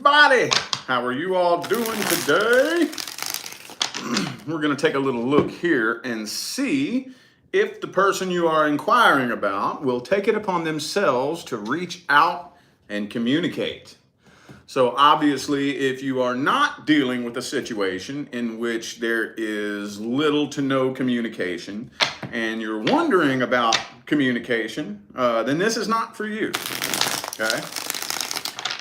everybody. How are you all doing today? We're going to take a little look here and see if the person you are inquiring about will take it upon themselves to reach out and communicate. So obviously, if you are not dealing with a situation in which there is little to no communication and you're wondering about communication, then this is not for you, okay?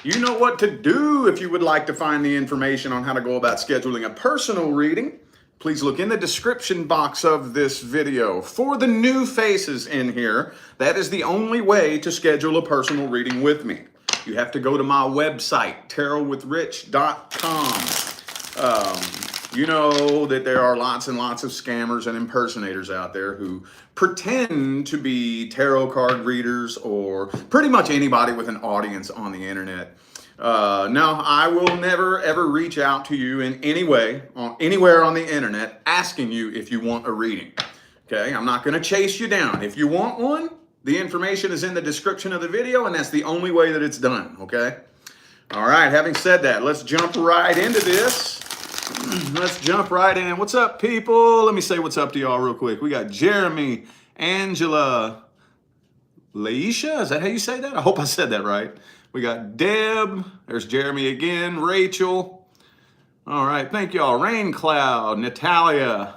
You know what to do if you would like to find the information on how to go about scheduling a personal reading. Please look in the description box of this video. For the new faces in here, that is the only way to schedule a personal reading with me. You have to go to my website, tarotwithrich.com. You know that there are lots and lots of scammers and impersonators out there who pretend to be tarot card readers or pretty much anybody with an audience on the internet. Now, I will never ever reach out to you in any way, anywhere on the internet, asking you if you want a reading. Okay, I'm not going to chase you down. If you want one, the information is in the description of the video, and that's the only way that it's done. Okay. All right. Having said that, let's jump right into this. Let's jump right in. What's up, people? Let me say what's up to y'all real quick. We got Jeremy, Angela, Laisha. Is that how you say that? I hope I said that right. We got Deb. There's Jeremy again. Rachel. All right. Thank y'all. Rain Cloud, Natalia,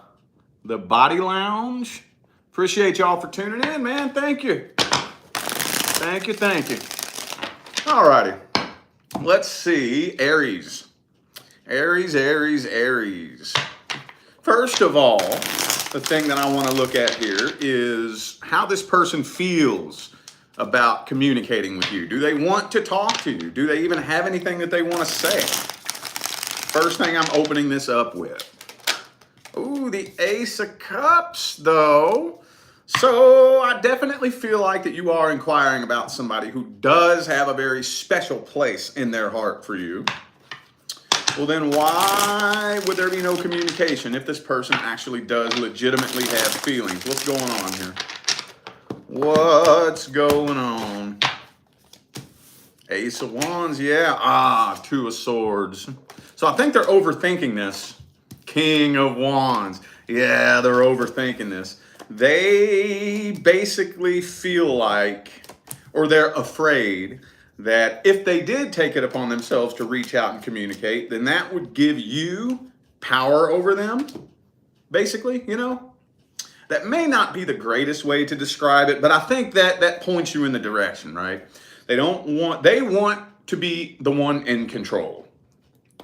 The Body Lounge. Appreciate y'all for tuning in, man. Thank you. Thank you. Thank you. All righty. Let's see. Aries. Aries. First of all, the thing that I want to look at here is how this person feels about communicating with you. Do they want to talk to you? Do they even have anything that they want to say? First thing I'm opening this up with. Ooh, the Ace of Cups, though. So I definitely feel like that you are inquiring about somebody who does have a very special place in their heart for you. Well, then why would there be no communication if this person actually does legitimately have feelings? What's going on here? What's going on? Ace of Wands, yeah. Two of Swords. So I think they're overthinking this. King of Wands. Yeah, they're overthinking this. They basically feel like, or they're afraid that if they did take it upon themselves to reach out and communicate, then that would give you power over them, basically, you know? That may not be the greatest way to describe it, but I think that points you in the direction, right? They want to be the one in control.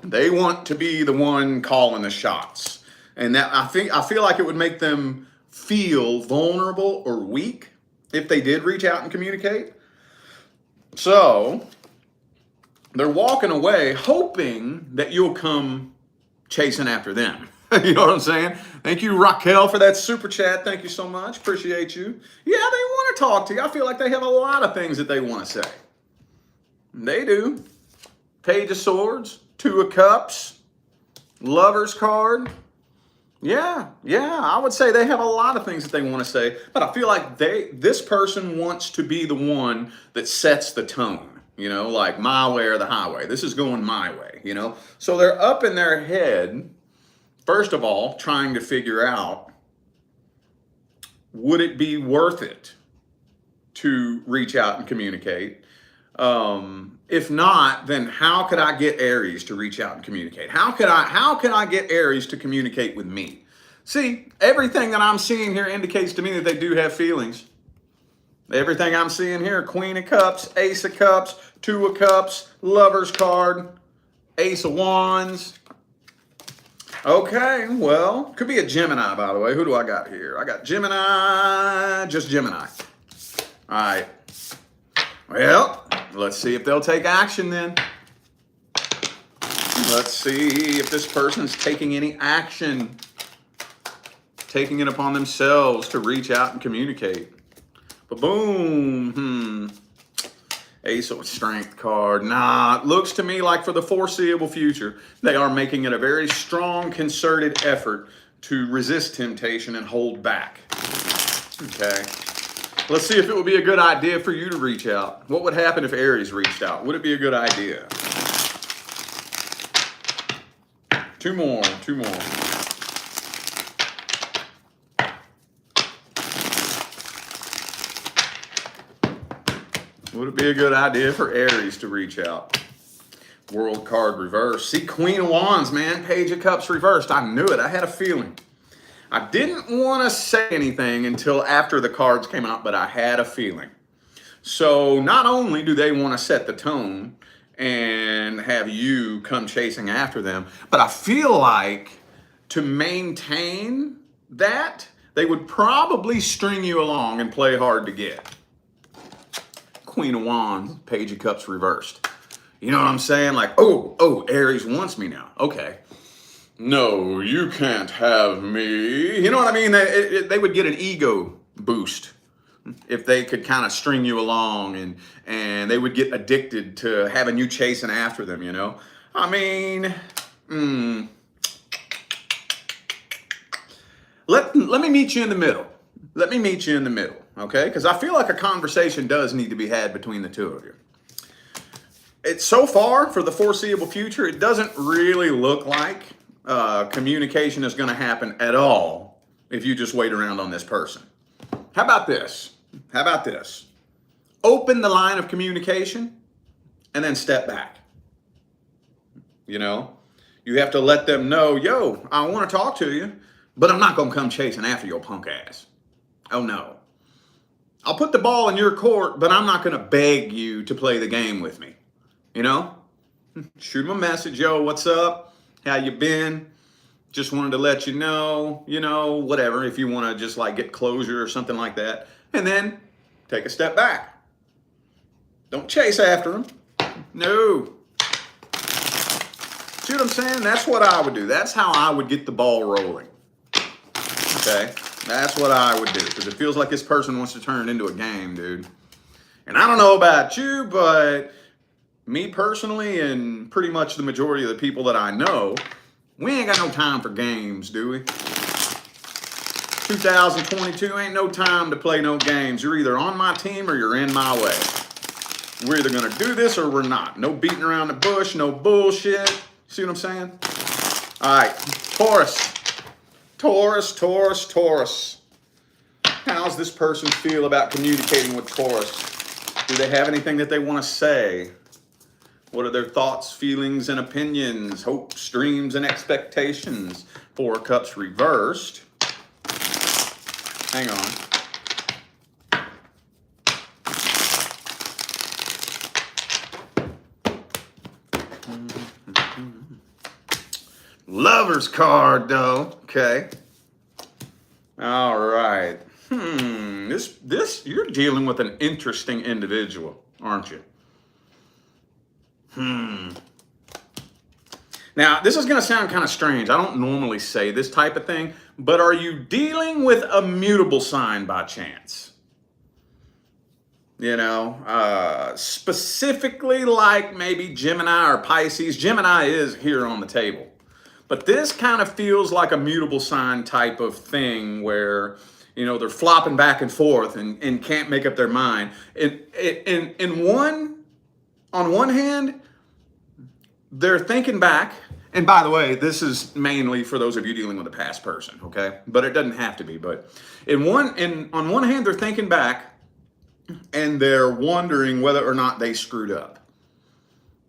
They want to be the one calling the shots. And that I feel like it would make them feel vulnerable or weak if they did reach out and communicate. So they're walking away hoping that you'll come chasing after them. You know what I'm saying? Thank you, Raquel, for that super chat. Thank you so much. Appreciate you. Yeah, they want to talk to you. I feel like they have a lot of things that they want to say. They do. Page of Swords, Two of Cups, Lover's card. Yeah, I would say they have a lot of things that they want to say, but I feel like this person wants to be the one that sets the tone, you know, like my way or the highway. This is going my way, you know? So they're up in their head, first of all, trying to figure out, would it be worth it to reach out and communicate? If not, then how could I get Aries to reach out and communicate? How can I get Aries to communicate with me? See, everything that I'm seeing here indicates to me that they do have feelings. Everything I'm seeing here, Queen of Cups, Ace of Cups, Two of Cups, Lover's card, Ace of Wands. Okay, well, could be a Gemini, by the way. Who do I got here? I got Gemini, just Gemini. All right. Well, let's see if they'll take action then. Let's see if this person's taking any action, taking it upon themselves to reach out and communicate. Ba-boom. Ace of Strength card. Nah, it looks to me like for the foreseeable future, they are making it a very strong, concerted effort to resist temptation and hold back. Okay. Let's see if it would be a good idea for you to reach out. What would happen if Aries reached out? Would it be a good idea? Two more. Would it be a good idea for Aries to reach out? World card reversed. See, Queen of Wands, man. Page of Cups reversed. I knew it. I had a feeling. I didn't want to say anything until after the cards came out, but I had a feeling. So not only do they want to set the tone and have you come chasing after them, but I feel like to maintain that, they would probably string you along and play hard to get. Queen of Wands, Page of Cups reversed. You know what I'm saying? Like, oh, Aries wants me now. Okay. No, you can't have me. You know what I mean? They would get an ego boost if they could kind of string you along, and they would get addicted to having you chasing after them, you know? I mean, let me meet you in the middle. Let me meet you in the middle, okay? Because I feel like a conversation does need to be had between the two of you. It's so far, for the foreseeable future, it doesn't really look like communication is going to happen at all if you just wait around on this person. How about this? Open the line of communication and then step back. You know, you have to let them know, yo, I want to talk to you, but I'm not going to come chasing after your punk ass. Oh no. I'll put the ball in your court, but I'm not going to beg you to play the game with me. You know, shoot them a message, yo, what's up? How you been? Just wanted to let you know, whatever, if you want to just like get closure or something like that. And then take a step back. Don't chase after them. No. See what I'm saying? That's what I would do. That's how I would get the ball rolling. Okay? That's what I would do. Because it feels like this person wants to turn it into a game, dude. And I don't know about you, but me personally, and pretty much the majority of the people that I know, we ain't got no time for games, do we? 2022 ain't no time to play no games. You're either on my team or you're in my way. We're either going to do this or we're not. No beating around the bush, no bullshit. See what I'm saying? All right, Taurus. How's this person feel about communicating with Taurus? Do they have anything that they want to say? What are their thoughts, feelings, and opinions, hopes, dreams, and expectations? Four of Cups reversed. Hang on. Lover's card, though. Okay. All right. This you're dealing with an interesting individual, aren't you? Now, this is going to sound kind of strange. I don't normally say this type of thing, but are you dealing with a mutable sign by chance? You know, specifically like maybe Gemini or Pisces. Gemini is here on the table. But this kind of feels like a mutable sign type of thing where, they're flopping back and forth and can't make up their mind. On one hand, they're thinking back, and by the way, this is mainly for those of you dealing with a past person, okay? But it doesn't have to be. But on one hand, they're thinking back, and they're wondering whether or not they screwed up.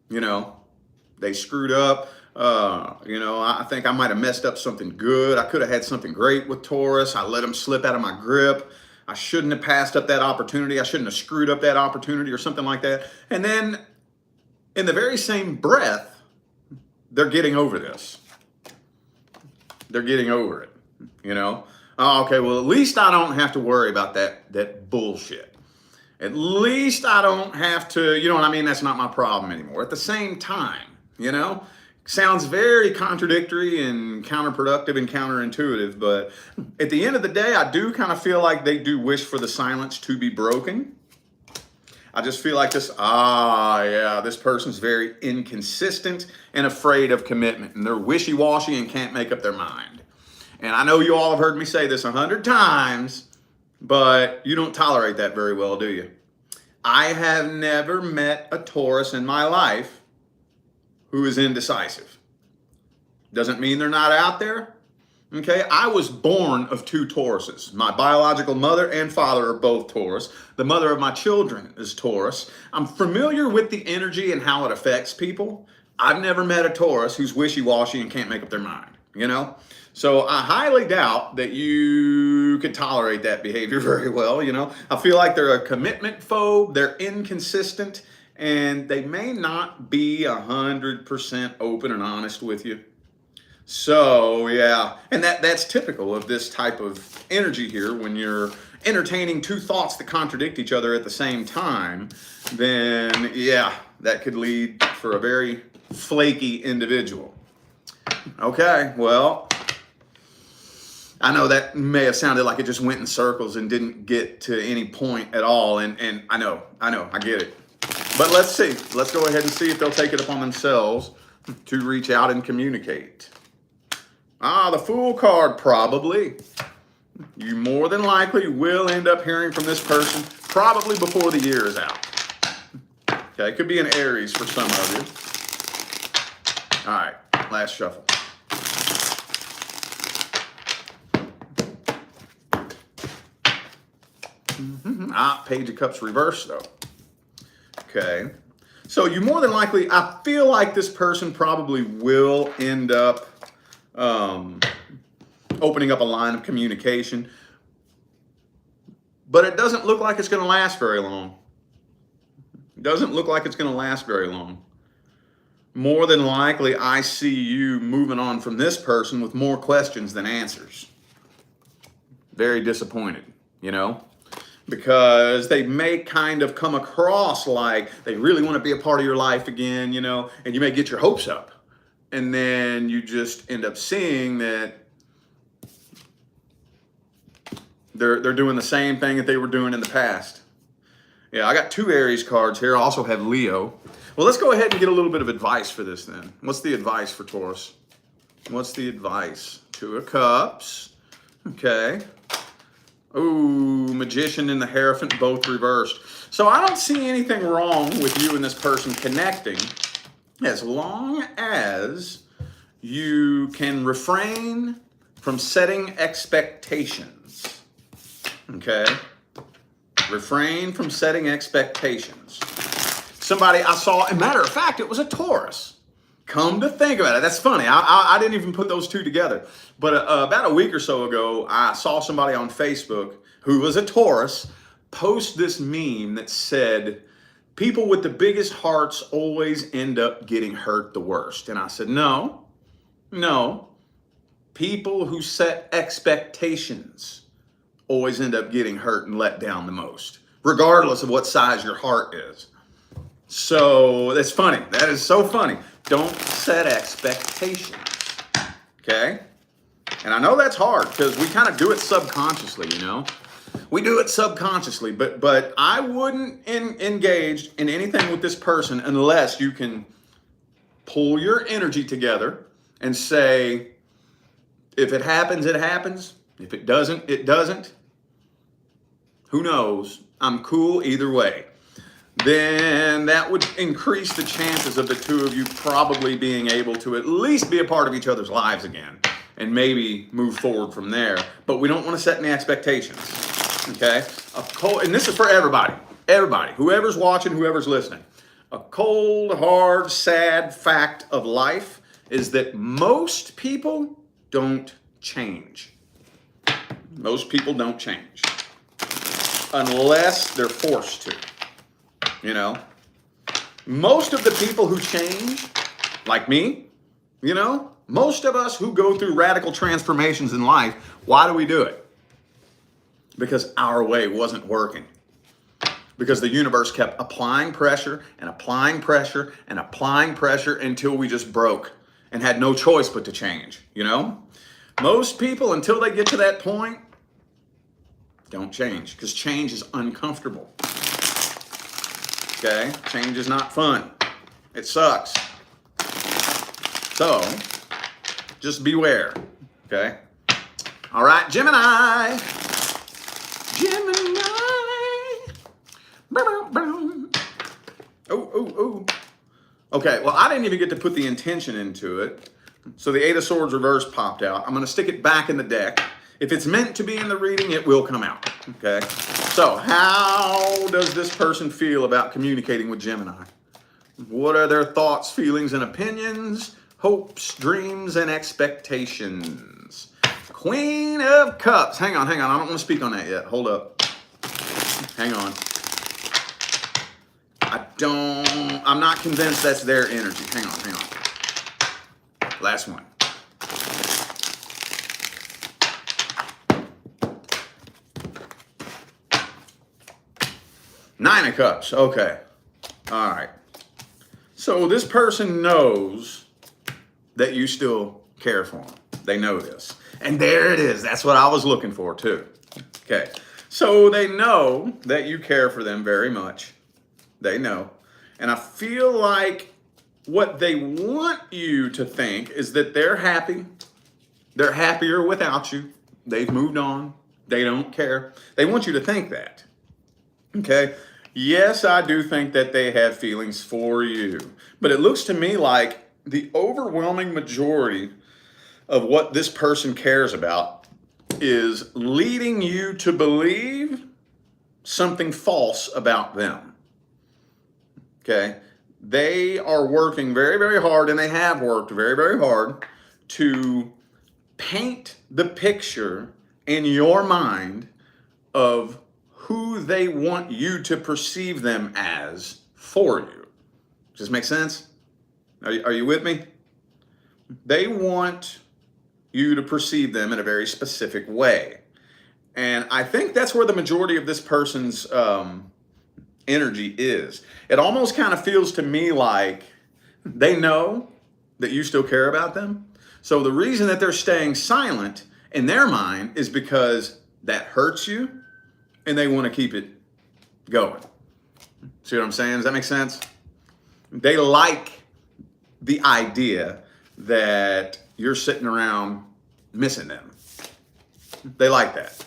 They screwed up. I think I might have messed up something good. I could have had something great with Taurus. I let him slip out of my grip. I shouldn't have passed up that opportunity. I shouldn't have screwed up that opportunity or something like that. And then in the very same breath, they're getting over this. They're getting over it, Oh, okay, well, at least I don't have to worry about that bullshit. At least I don't have to, that's not my problem anymore. At the same time, sounds very contradictory and counterproductive and counterintuitive, but at the end of the day, I do kind of feel like they do wish for the silence to be broken. I just feel like this person's very inconsistent and afraid of commitment, and they're wishy-washy and can't make up their mind. And I know you all have heard me say this 100 times, but you don't tolerate that very well, do you? I have never met a Taurus in my life who is indecisive. Doesn't mean they're not out there. Okay, I was born of 2 Tauruses. My biological mother and father are both Taurus. The mother of my children is Taurus. I'm familiar with the energy and how it affects people. I've never met a Taurus who's wishy-washy and can't make up their mind, you know? So I highly doubt that you could tolerate that behavior very well, you know? I feel like they're a commitment phobe, they're inconsistent, and they may not be 100% open and honest with you. So yeah, and that's typical of this type of energy here. When you're entertaining 2 thoughts that contradict each other at the same time, then yeah, that could lead for a very flaky individual. Okay, well, I know that may have sounded like it just went in circles and didn't get to any point at all, and I know, I get it. But let's see. Let's go ahead and see if they'll take it upon themselves to reach out and communicate. The Fool card, probably. You more than likely will end up hearing from this person probably before the year is out. Okay, it could be an Aries for some of you. All right, last shuffle. Page of Cups reversed though. Okay, so you more than likely, I feel like this person probably will end up opening up a line of communication, but it doesn't look like it's going to last very long. It doesn't look like it's going to last very long. More than likely, I see you moving on from this person with more questions than answers. Very disappointed, you know, because they may kind of come across like they really want to be a part of your life again, you know, and you may get your hopes up. And then you just end up seeing that they're doing the same thing that they were doing in the past. Yeah, I got 2 Aries cards here. I also have Leo. Well, let's go ahead and get a little bit of advice for this then. What's the advice for Taurus? What's the advice? 2 of Cups. Okay. Ooh, Magician and the Hierophant, both reversed. So I don't see anything wrong with you and this person connecting, as long as you can refrain from setting expectations. Okay? Refrain from setting expectations. Somebody I saw, a matter of fact, it was a Taurus. Come to think about it, that's funny. I didn't even put those 2 together. But about a week or so ago, I saw somebody on Facebook who was a Taurus post this meme that said, people with the biggest hearts always end up getting hurt the worst. And I said, no. People who set expectations always end up getting hurt and let down the most, regardless of what size your heart is. So that's funny. That is so funny. Don't set expectations. Okay? And I know that's hard because we kind of do it subconsciously, you know? We do it subconsciously, but I wouldn't engage in anything with this person unless you can pull your energy together and say, if it happens, it happens. If it doesn't, it doesn't. Who knows? I'm cool either way. Then that would increase the chances of the 2 of you probably being able to at least be a part of each other's lives again and maybe move forward from there. But we don't want to set any expectations. Okay? And this is for everybody. Everybody. Whoever's watching, whoever's listening. A cold, hard, sad fact of life is that most people don't change. Most people don't change. Unless they're forced to. You know? Most of the people who change, like me, you know? Most of us who go through radical transformations in life, why do we do it? Because our way wasn't working. Because the universe kept applying pressure and applying pressure and applying pressure until we just broke and had no choice but to change, you know? Most people, until they get to that point, don't change because change is uncomfortable. Okay? Change is not fun. It sucks. So, just beware. Okay? All right, Gemini. Gemini. Oh. Okay, well, I didn't even get to put the intention into it. So the Eight of Swords reverse popped out. I'm going to stick it back in the deck. If it's meant to be in the reading, it will come out. Okay. So how does this person feel about communicating with Gemini? What are their thoughts, feelings, and opinions? Hopes, dreams, and expectations. Queen of Cups. Hang on. I don't want to speak on that yet. Hold up. Hang on. I'm not convinced that's their energy. Hang on. Last one. Nine of Cups. Okay. All right. So this person knows that you still care for them. They know this. And there it is. That's what I was looking for too. Okay. So they know that you care for them very much. They know. And I feel like what they want you to think is that they're happy. They're happier without you. They've moved on. They don't care. They want you to think that. Okay? Yes, I do think that they have feelings for you. But it looks to me like the overwhelming majority of what this person cares about is leading you to believe something false about them. Okay? They are working very, very hard, and they have worked very, very hard to paint the picture in your mind of who they want you to perceive them as for you. Does this make sense? Are you with me? They want you to perceive them in a very specific way. And I think that's where the majority of this person's energy is. It almost kind of feels to me like they know that you still care about them. So the reason that they're staying silent in their mind is because that hurts you and they want to keep it going. See what I'm saying? Does that make sense? They like the idea that you're sitting around missing them. They like that.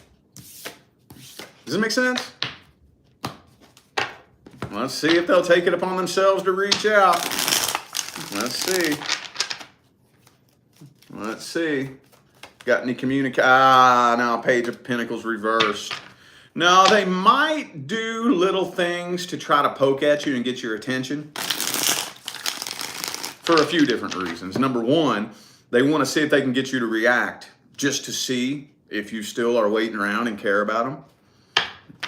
Does it make sense? Let's see if they'll take it upon themselves to reach out. Let's see. Let's see. Got any now Page of Pentacles reversed. No, they might do little things to try to poke at you and get your attention for a few different reasons. Number one, they want to see if they can get you to react just to see if you still are waiting around and care about them.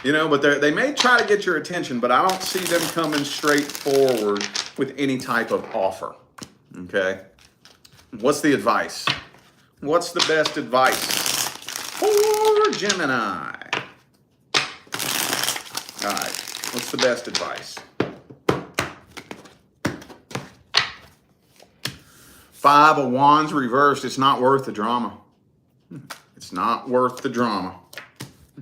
You know, but they may try to get your attention, but I don't see them coming straight forward with any type of offer. Okay? What's the advice? What's the best advice for Gemini? All right. What's the best advice? Five of Wands reversed. It's not worth the drama. It's not worth the drama.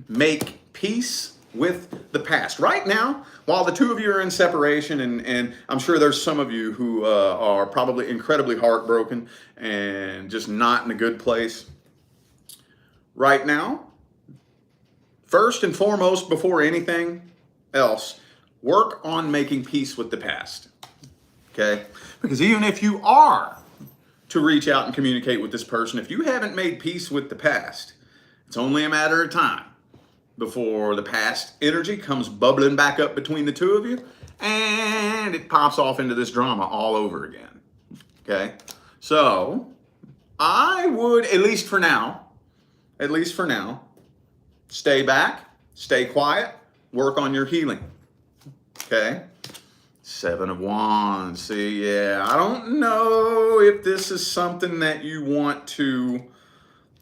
Make peace with the past. Right now, while the two of you are in separation, and I'm sure there's some of you who are probably incredibly heartbroken and just not in a good place. Right now, first and foremost, before anything else, work on making peace with the past. Okay? Because even if you are to reach out and communicate with this person, if you haven't made peace with the past, it's only a matter of time before the past energy comes bubbling back up between the two of you and it pops off into this drama all over again. Okay? So I would, at least for now, stay back, stay quiet, work on your healing. Okay? Seven of Wands. See, yeah, I don't know if this is something that you want to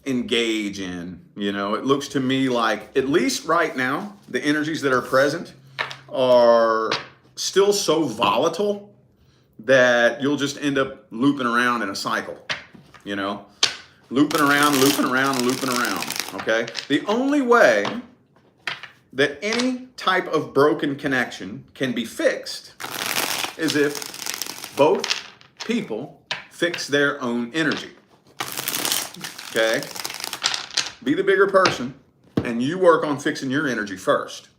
engage in. You know, it looks to me like, at least right now, the energies that are present are still so volatile that you'll just end up looping around in a cycle, you know, looping around, okay? The only way that any type of broken connection can be fixed is if both people fix their own energy. Okay? Be the bigger person, and you work on fixing your energy first.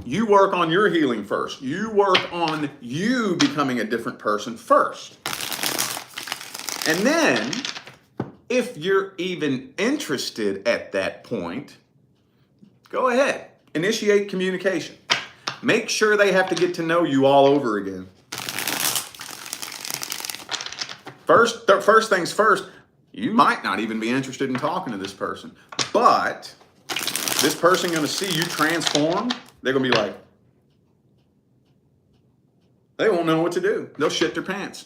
You work on your healing first. You work on you becoming a different person first. And then If you're even interested at that point, go ahead, initiate communication. Make sure they have to get to know you all over again. First things first, you might not even be interested in talking to this person, but this person going to see you transform. They're going to be like, they won't know what to do. They'll shit their pants.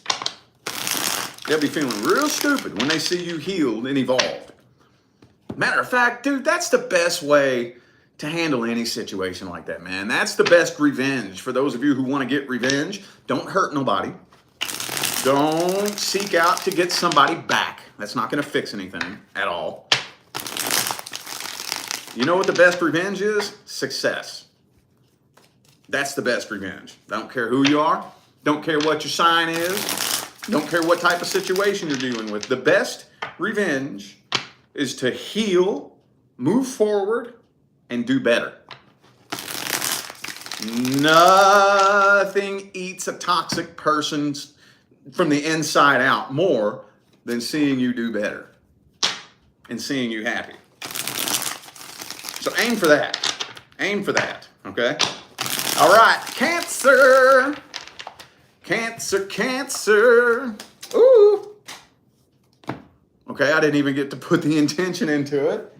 They'll be feeling real stupid when they see you healed and evolved. Matter of fact, dude, that's the best way to handle any situation like that, man. That's the best revenge. For those of you who want to get revenge, don't hurt nobody. Don't seek out to get somebody back. That's not going to fix anything at all. You know what the best revenge is? Success. That's the best revenge. I don't care who you are. Don't care what your sign is. Don't care what type of situation you're dealing with. The best revenge is to heal, move forward, and do better. Nothing eats a toxic person from the inside out more than seeing you do better and seeing you happy. So aim for that. Aim for that, okay? All right, Cancer. Cancer, Cancer. Ooh. Okay, I didn't even get to put the intention into it.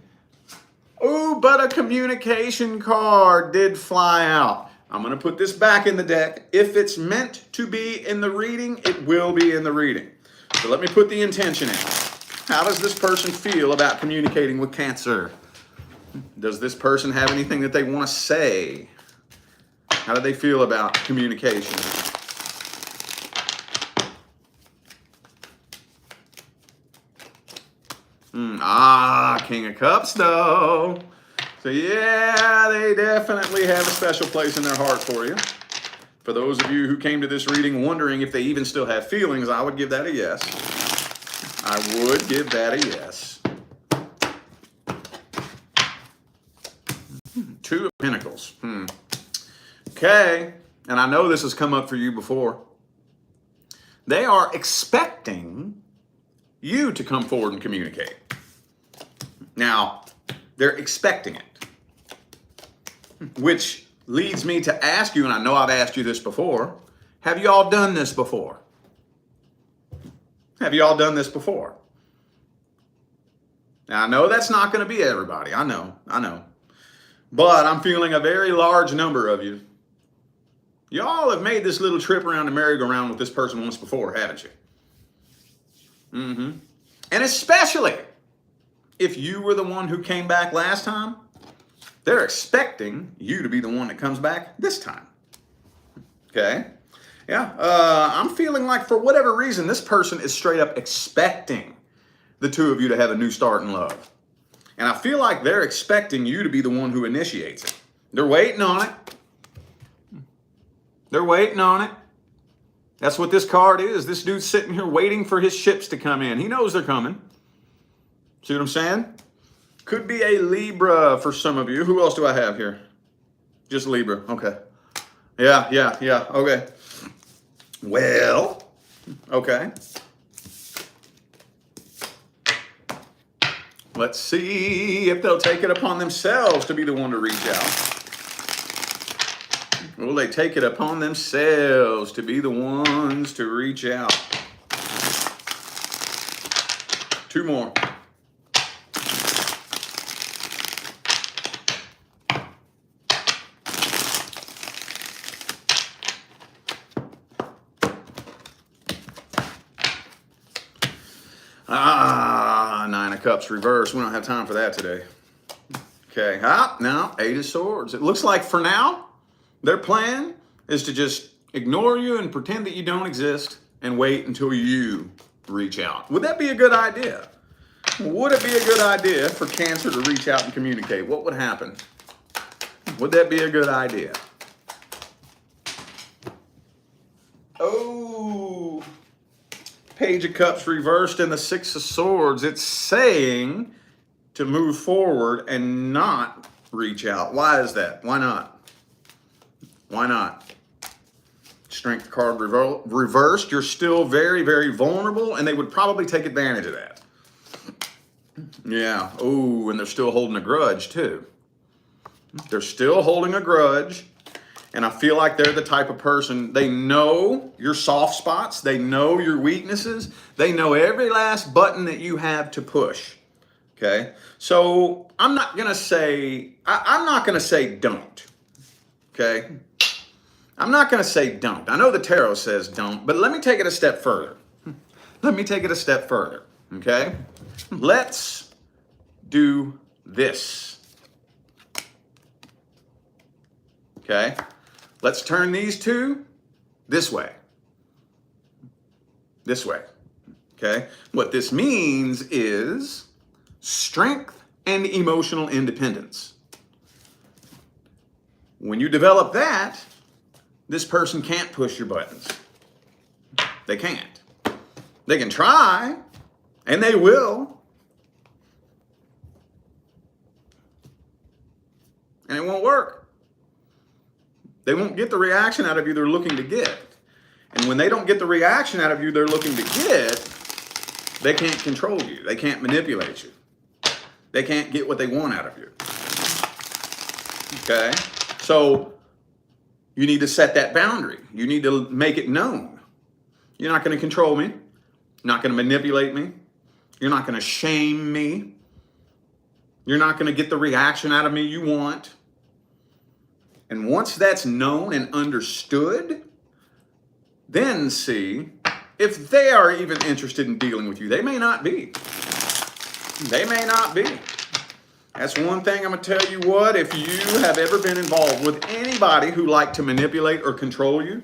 Ooh, but a communication card did fly out. I'm going to put this back in the deck. If it's meant to be in the reading, it will be in the reading. So let me put the intention in. How does this person feel about communicating with Cancer? Does this person have anything that they want to say? How do they feel about communication? King of Cups, though. So yeah, they definitely have a special place in their heart for you. For those of you who came to this reading wondering if they even still have feelings, I would give that a yes. I would give that a yes. Two of Pentacles. Okay, and I know this has come up for you before. They are expecting you to come forward and communicate. Now, they're expecting it. Which leads me to ask you, and I know I've asked you this before, have you all done this before? Have you all done this before? Now, I know that's not going to be everybody. I know. But I'm feeling a very large number of you. Y'all have made this little trip around the merry-go-round with this person once before, haven't you? And especially if you were the one who came back last time, they're expecting you to be the one that comes back this time. Okay? Yeah, I'm feeling like for whatever reason, this person is straight up expecting the two of you to have a new start in love. And I feel like they're expecting you to be the one who initiates it. They're waiting on it. They're waiting on it. That's what this card is. This dude's sitting here waiting for his ships to come in. He knows they're coming. See what I'm saying? Could be a Libra for some of you. Who else do I have here? Just Libra. Okay. Yeah. Okay. Well, okay. Let's see if they'll take it upon themselves to be the one to reach out. Will they take it upon themselves to be the ones to reach out? Two more. Nine of Cups reverse. We don't have time for that today. Okay. Now, Eight of Swords. It looks like for now, their plan is to just ignore you and pretend that you don't exist and wait until you reach out. Would that be a good idea? Would it be a good idea for Cancer to reach out and communicate? What would happen? Would that be a good idea? Oh, Page of Cups reversed and the Six of Swords. It's saying to move forward and not reach out. Why is that? Why not? Why not? Strength card reversed. You're still very, very vulnerable, and they would probably take advantage of that. Yeah. Oh, and they're still holding a grudge too. They're still holding a grudge. And I feel like they're the type of person, they know your soft spots. They know your weaknesses. They know every last button that you have to push. Okay. So I'm not going to say, I'm not going to say don't. Okay. I'm not going to say don't. I know the tarot says don't, but let me take it a step further. Let me take it a step further. Okay. Let's do this. Okay. Let's turn these two this way. This way. Okay. What this means is strength and emotional independence. When you develop that, this person can't push your buttons. They can't. They can try, and they will. And it won't work. They won't get the reaction out of you they're looking to get. And when they don't get the reaction out of you they're looking to get, they can't control you. They can't manipulate you. They can't get what they want out of you. Okay? So you need to set that boundary. You need to make it known. You're not going to control me. You're not going to manipulate me. You're not going to shame me. You're not going to get the reaction out of me you want. And once that's known and understood, then see if they are even interested in dealing with you. They may not be. They may not be. That's one thing I'm going to tell you what, if you have ever been involved with anybody who liked to manipulate or control you,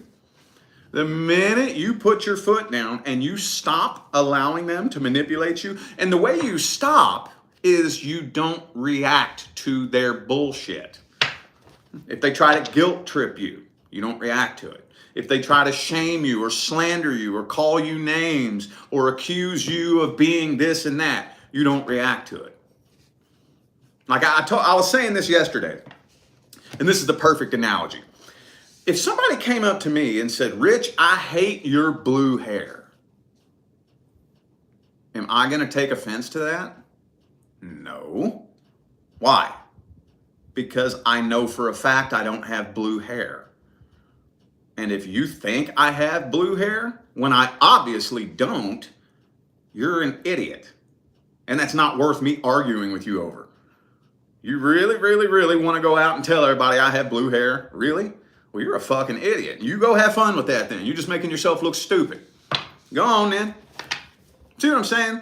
the minute you put your foot down and you stop allowing them to manipulate you, and the way you stop is you don't react to their bullshit. If they try to guilt trip you, you don't react to it. If they try to shame you or slander you or call you names or accuse you of being this and that, you don't react to it. Like I was saying this yesterday, and this is the perfect analogy. If somebody came up to me and said, Rich, I hate your blue hair, am I going to take offense to that? No. Why? Because I know for a fact I don't have blue hair. And if you think I have blue hair, when I obviously don't, you're an idiot. And that's not worth me arguing with you over. You really, really, really want to go out and tell everybody I have blue hair? Really? Well, you're a fucking idiot. You go have fun with that then. You're just making yourself look stupid. Go on then. See what I'm saying?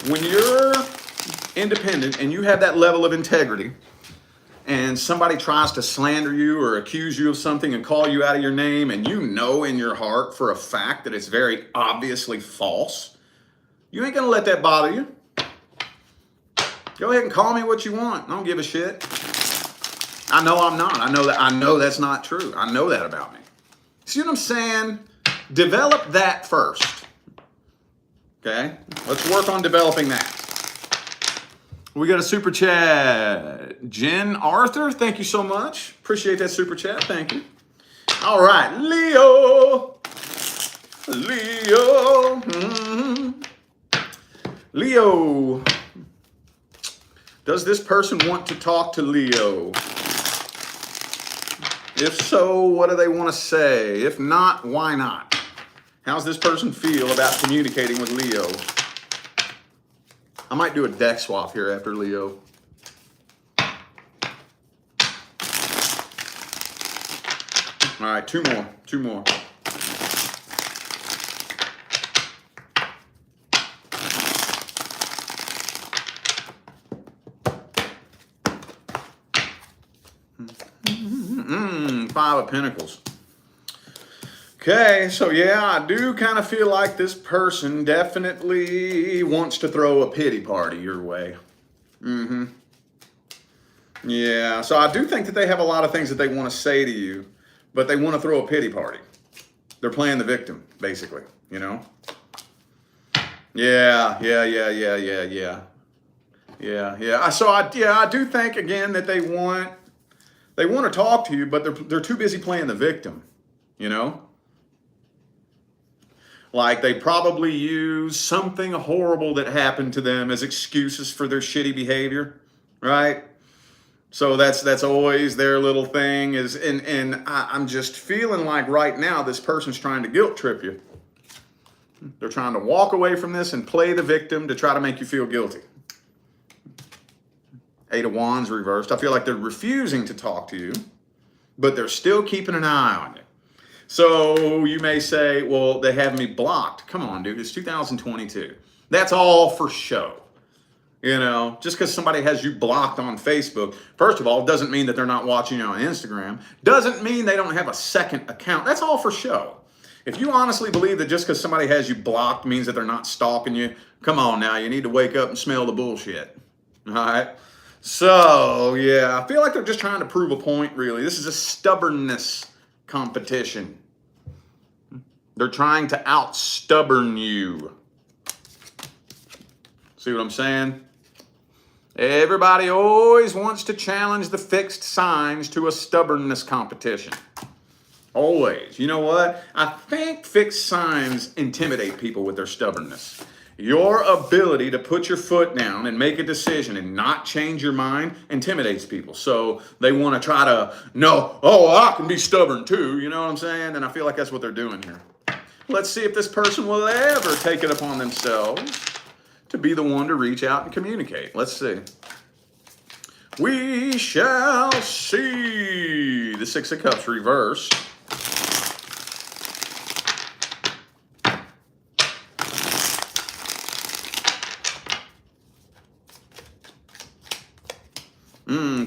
When you're independent and you have that level of integrity, and somebody tries to slander you or accuse you of something and call you out of your name, and you know in your heart for a fact that it's very obviously false, you ain't gonna let that bother you. Go ahead and call me what you want. I don't give a shit. I know I'm not. I know that's not true. I know that about me. See what I'm saying? Develop that first. Okay? Let's work on developing that. We got a super chat. Jen Arthur, thank you so much. Appreciate that super chat. Thank you. All right, Leo. Leo. Leo. Does this person want to talk to Leo? If so, what do they want to say? If not, why not? How's this person feel about communicating with Leo? I might do a deck swap here after Leo. All right, two more. Five of Pentacles. Okay, so yeah, I do kind of feel like this person definitely wants to throw a pity party your way. Yeah, so I do think that they have a lot of things that they want to say to you, but they want to throw a pity party. They're playing the victim, basically, you know? Yeah. So I do think, again, that they want to talk to you, but they're too busy playing the victim, you know? Like they probably use something horrible that happened to them as excuses for their shitty behavior, right? So that's always their little thing is, and I'm just feeling like right now this person's trying to guilt trip you. They're trying to walk away from this and play the victim to try to make you feel guilty. 8 of Wands reversed. I feel like they're refusing to talk to you, but they're still keeping an eye on you. So you may say, well, they have me blocked. Come on, dude, it's 2022. That's all for show. You know, just because somebody has you blocked on Facebook, first of all, doesn't mean that they're not watching you on Instagram. Doesn't mean they don't have a second account. That's all for show. If you honestly believe that just because somebody has you blocked means that they're not stalking you, come on now, you need to wake up and smell the bullshit. All right? So, yeah, I feel like they're just trying to prove a point, really. This is a stubbornness competition. They're trying to out-stubborn you. See what I'm saying? Everybody always wants to challenge the fixed signs to a stubbornness competition. Always. You know what? I think fixed signs intimidate people with their stubbornness. Your ability to put your foot down and make a decision and not change your mind intimidates people. So they want to try to, no, oh, I can be stubborn too. You know what I'm saying? And I feel like that's what they're doing here. Let's see if this person will ever take it upon themselves to be the one to reach out and communicate. Let's see. We shall see. The 6 of Cups reversed.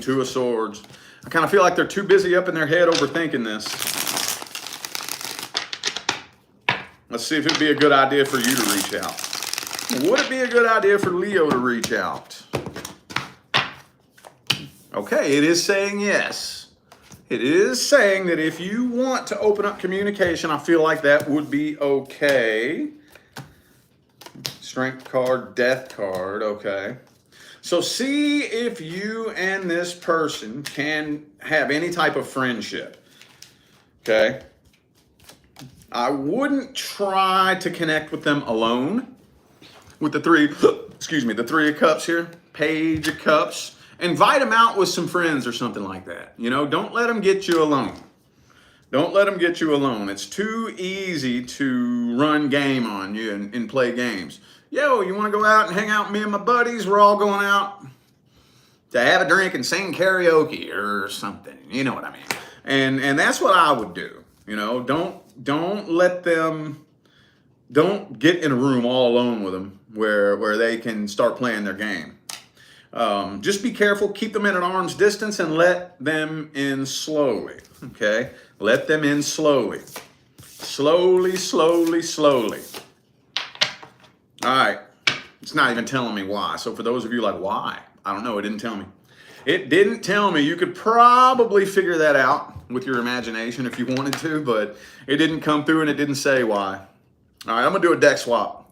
Two of Swords. I kind of feel like they're too busy up in their head overthinking this. Let's see if it'd be a good idea for you to reach out. Would it be a good idea for Leo to reach out? Okay, it is saying yes. It is saying that if you want to open up communication, I feel like that would be okay. Strength card, Death card, okay. So see if you and this person can have any type of friendship, okay? I wouldn't try to connect with them alone. With the three, the 3 of Cups here, Page of Cups. Invite them out with some friends or something like that. You know, don't let them get you alone. Don't let them get you alone. It's too easy to run game on you and play games. Yo, you want to go out and hang out with me and my buddies? We're all going out to have a drink and sing karaoke or something. You know what I mean? And that's what I would do. You know, don't let them, don't get in a room all alone with them where they can start playing their game. Just be careful, keep them at an arm's distance and let them in slowly, okay? Let them in slowly. Slowly, slowly, slowly. All right, it's not even telling me why. So for those of you like, why? I don't know, it didn't tell me. It didn't tell me. You could probably figure that out with your imagination if you wanted to, but it didn't come through and it didn't say why. All right, I'm gonna do a deck swap.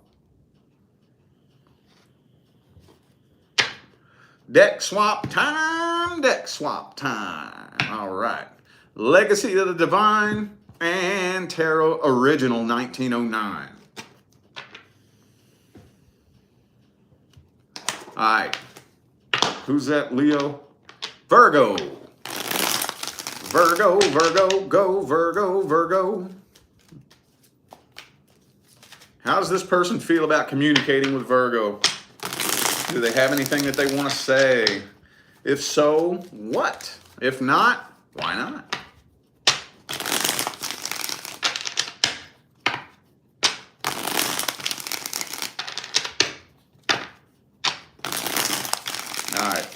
Deck swap time, deck swap time. All right. Legacy of the Divine and Tarot Original 1909. All right. Who's that, Leo? Virgo. Virgo, Virgo, go, Virgo, Virgo. How does this person feel about communicating with Virgo? Do they have anything that they want to say? If so, what? If not, why not? All right.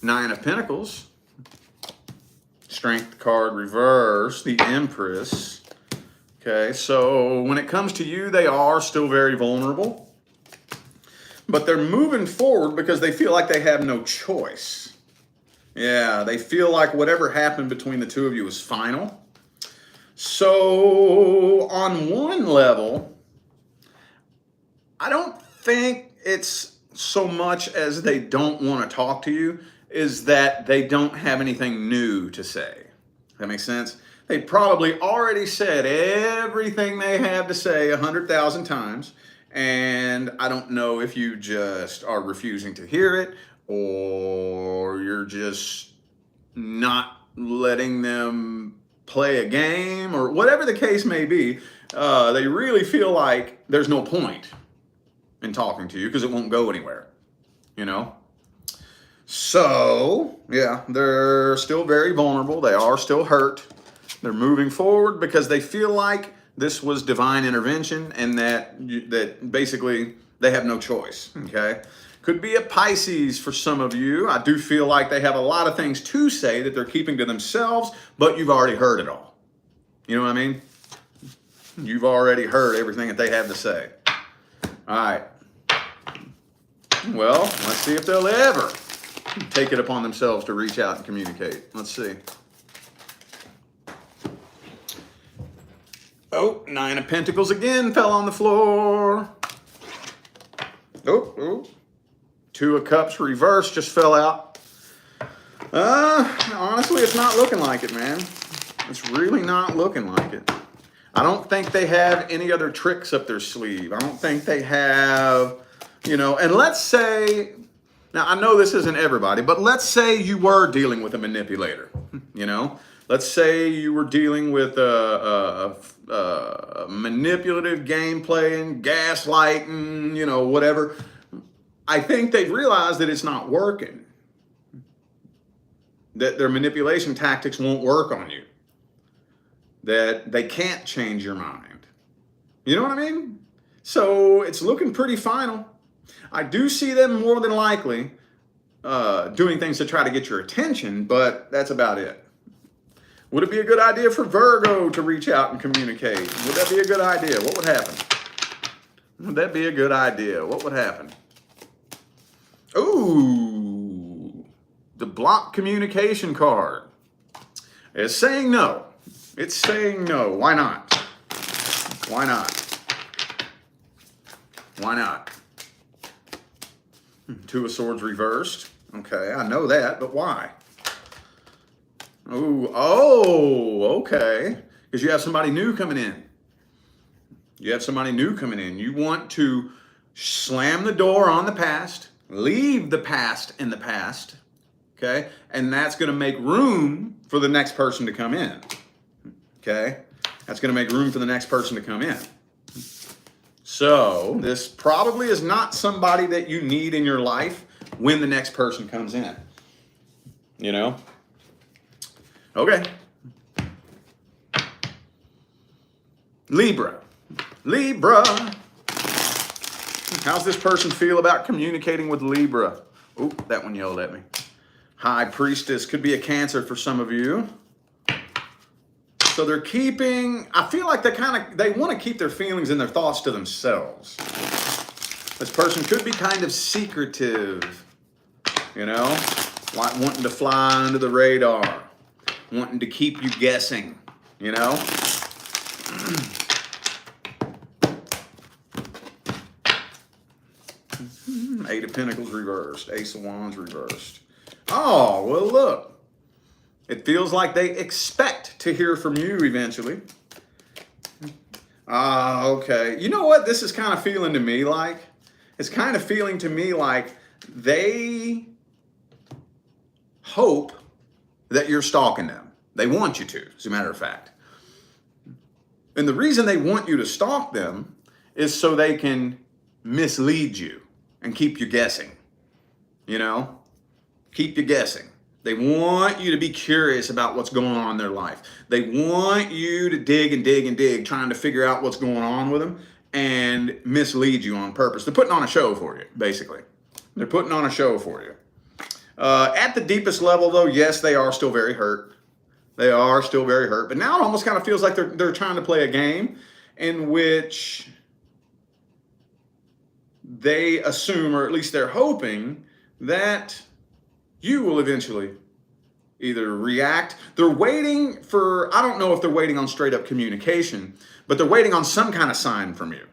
Nine of Pentacles. Strength card reverse. The Empress. Okay, so when it comes to you, they are still very vulnerable. But they're moving forward because they feel like they have no choice. Yeah, they feel like whatever happened between the two of you is final. So on one level, I don't think it's so much as they don't want to talk to you, is that they don't have anything new to say. That makes sense? They probably already said everything they have to say 100,000 times. And I don't know if you just are refusing to hear it, or you're just not letting them play a game, or whatever the case may be. They really feel like there's no point in talking to you because it won't go anywhere, you know? So, yeah, they're still very vulnerable. They are still hurt. They're moving forward because they feel like this was divine intervention, and that basically they have no choice, okay? Could be a Pisces for some of you. I do feel like they have a lot of things to say that they're keeping to themselves, but you've already heard it all. You know what I mean? You've already heard everything that they have to say. All right. Well, let's see if they'll ever take it upon themselves to reach out and communicate. Let's see. Oh, 9 of Pentacles again fell on the floor. Oh. 2 of Cups reversed just fell out. Honestly, it's not looking like it, man. It's really not looking like it. I don't think they have any other tricks up their sleeve. I don't think they have, and let's say, now I know this isn't everybody, but let's say you were dealing with a manipulator, Let's say you were dealing with a manipulative game playing, gaslighting, whatever. I think they've realized that it's not working. That their manipulation tactics won't work on you. That they can't change your mind. You know what I mean? So it's looking pretty final. I do see them more than likely doing things to try to get your attention, but that's about it. Would it be a good idea for Virgo to reach out and communicate? Would that be a good idea? What would happen? Would that be a good idea? What would happen? Ooh, the block communication card. It's saying no. It's saying no. Why not? Why not? Why not? 2 of Swords reversed. Okay, I know that, but why? Okay. Because you have somebody new coming in. You want to slam the door on the past, leave the past in the past, okay? And that's going to make room for the next person to come in, okay? That's going to make room for the next person to come in. So this probably is not somebody that you need in your life when the next person comes in, Okay. Libra. How's this person feel about communicating with Libra? Oh, that one yelled at me. High Priestess could be a Cancer for some of you. So they're keeping, I feel like they want to keep their feelings and their thoughts to themselves. This person could be kind of secretive, like wanting to fly under the radar. Wanting to keep you guessing, 8 of Pentacles reversed. Ace of Wands reversed. Oh, well, look. It feels like they expect to hear from you eventually. Okay. You know what this is kind of feeling to me like? It's kind of feeling to me like they hope that you're stalking them. They want you to, as a matter of fact. And the reason they want you to stalk them is so they can mislead you and keep you guessing. Keep you guessing. They want you to be curious about what's going on in their life. They want you to dig and dig and dig, trying to figure out what's going on with them and mislead you on purpose. They're putting on a show for you, basically. They're putting on a show for you. At the deepest level, though, yes, they are still very hurt. They are still very hurt. But now it almost kind of feels like they're trying to play a game in which they assume, or at least they're hoping, that you will eventually either react. They're waiting for, I don't know if they're waiting on straight up communication, but they're waiting on some kind of sign from you.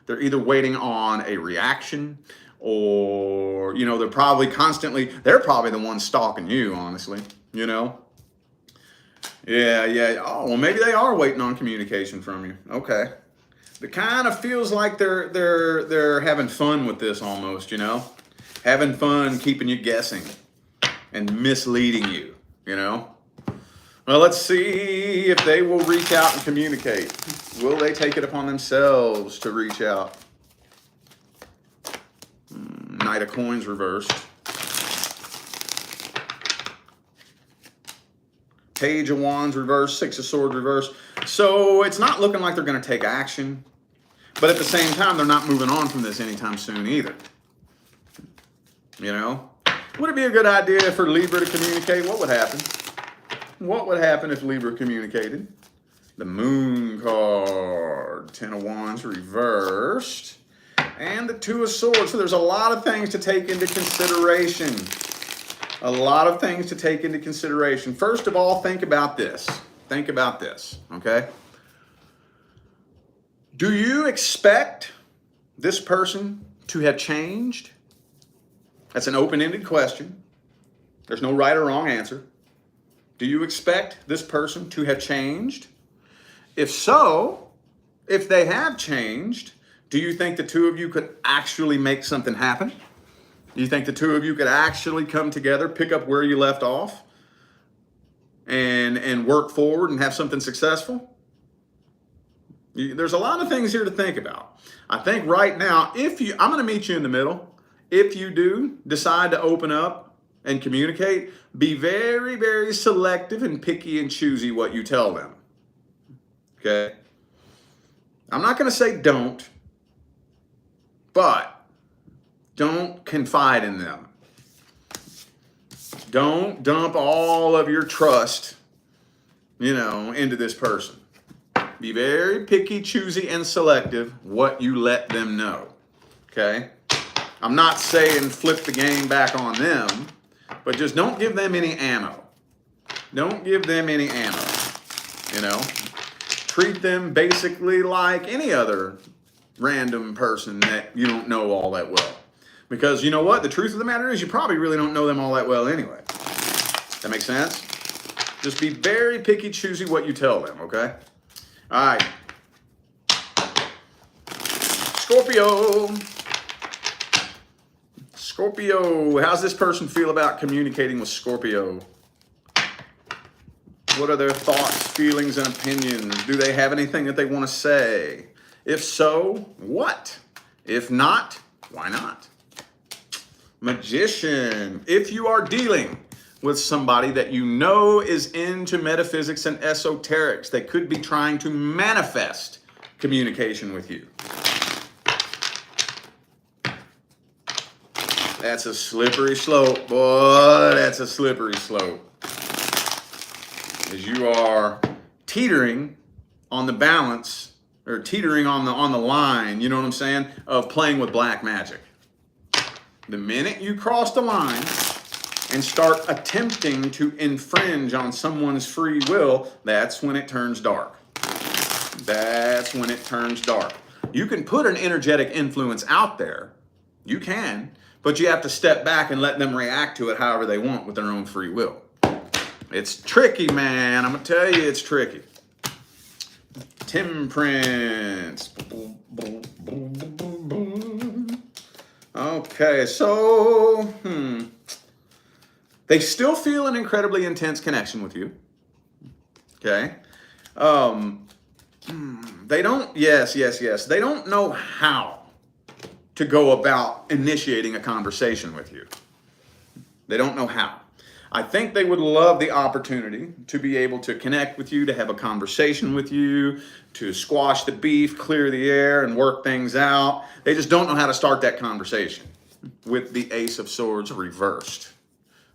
They're either waiting on a reaction, or, they're probably the ones stalking you, honestly, Yeah, yeah. Oh, well, maybe they are waiting on communication from you. Okay. It kind of feels like they're having fun with this almost, you know? Having fun keeping you guessing and misleading you, you know? Well, let's see if they will reach out and communicate. Will they take it upon themselves to reach out? Knight of Coins reversed. Page of Wands reversed. Six of Swords reversed. So it's not looking like they're going to take action. But at the same time, they're not moving on from this anytime soon either. You know? Would it be a good idea for Libra to communicate? What would happen? What would happen if Libra communicated? The Moon card. Ten of Wands reversed. And the Two of Swords. So there's a lot of things to take into consideration. A lot of things to take into consideration. First of all, think about this. Think about this, okay? Do you expect this person to have changed? That's an open-ended question. There's no right or wrong answer. Do you expect this person to have changed? If so, if they have changed, do you think the two of you could actually make something happen? Do you think the two of you could actually come together, pick up where you left off, and work forward and have something successful? There's a lot of things here to think about. I think right now, I'm going to meet you in the middle. If you do decide to open up and communicate, be very, very selective and picky and choosy what you tell them. Okay? I'm not going to say don't, but don't confide in them. Don't dump all of your trust, into this person. Be very picky, choosy, and selective what you let them know. Okay? I'm not saying flip the game back on them, but just don't give them any ammo. Don't give them any ammo. Treat them basically like any other random person that you don't know all that well. Because you know what? The truth of the matter is you probably really don't know them all that well anyway. That makes sense? Just be very picky, choosy what you tell them, okay? All right. Scorpio. Scorpio. How's this person feel about communicating with Scorpio? What are their thoughts, feelings, and opinions? Do they have anything that they want to say? If so, what? If not, why not? Magician. If you are dealing with somebody that you know is into metaphysics and esoterics, they could be trying to manifest communication with you. That's a slippery slope, boy. That's a slippery slope. As you are teetering on the balance, or teetering on the line, you know what I'm saying, of playing with black magic. The minute you cross the line and start attempting to infringe on someone's free will, that's when it turns dark. That's when it turns dark. You can put an energetic influence out there. You can, but you have to step back and let them react to it however they want with their own free will. It's tricky, man. I'm going to tell you it's tricky. Temperance. Okay, so, they still feel an incredibly intense connection with you. Okay. They don't, yes. They don't know how to go about initiating a conversation with you. They don't know how. I think they would love the opportunity to be able to connect with you, to have a conversation with you, to squash the beef, clear the air, and work things out. They just don't know how to start that conversation with the Ace of Swords reversed.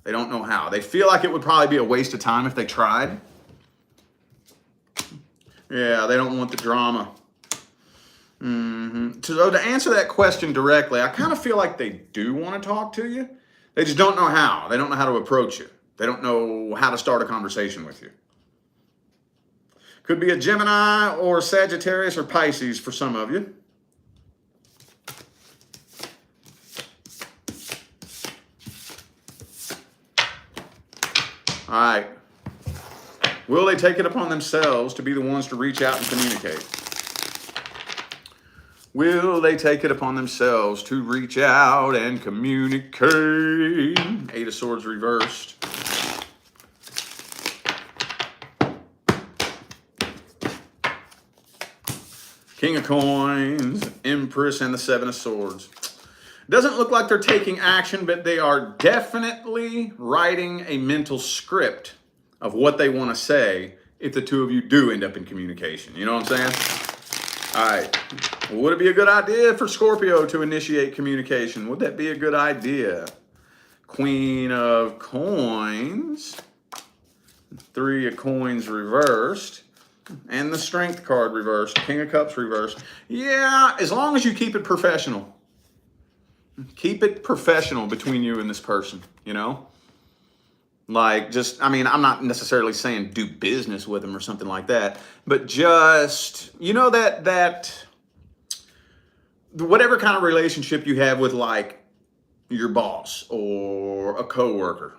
They don't know how. They feel like it would probably be a waste of time if they tried. Yeah, they don't want the drama. So to answer that question directly, I kind of feel like they do want to talk to you. They just don't know how. They don't know how to approach you. They don't know how to start a conversation with you. Could be a Gemini or Sagittarius or Pisces for some of you. All right. Will they take it upon themselves to be the ones to reach out and communicate? Will they take it upon themselves to reach out and communicate? Eight of Swords reversed. King of Coins, Empress, and the Seven of Swords. Doesn't look like they're taking action, but they are definitely writing a mental script of what they want to say if the two of you do end up in communication. You know what I'm saying? All right. Would it be a good idea for Scorpio to initiate communication? Would that be a good idea? Queen of Coins. Three of Coins reversed. And the Strength card reversed. King of Cups reversed. Yeah, as long as you keep it professional. Keep it professional between you and this person, you know? Like, just, I mean, I'm not necessarily saying do business with them or something like that, but just, you know, that whatever kind of relationship you have with, like, your boss or a coworker,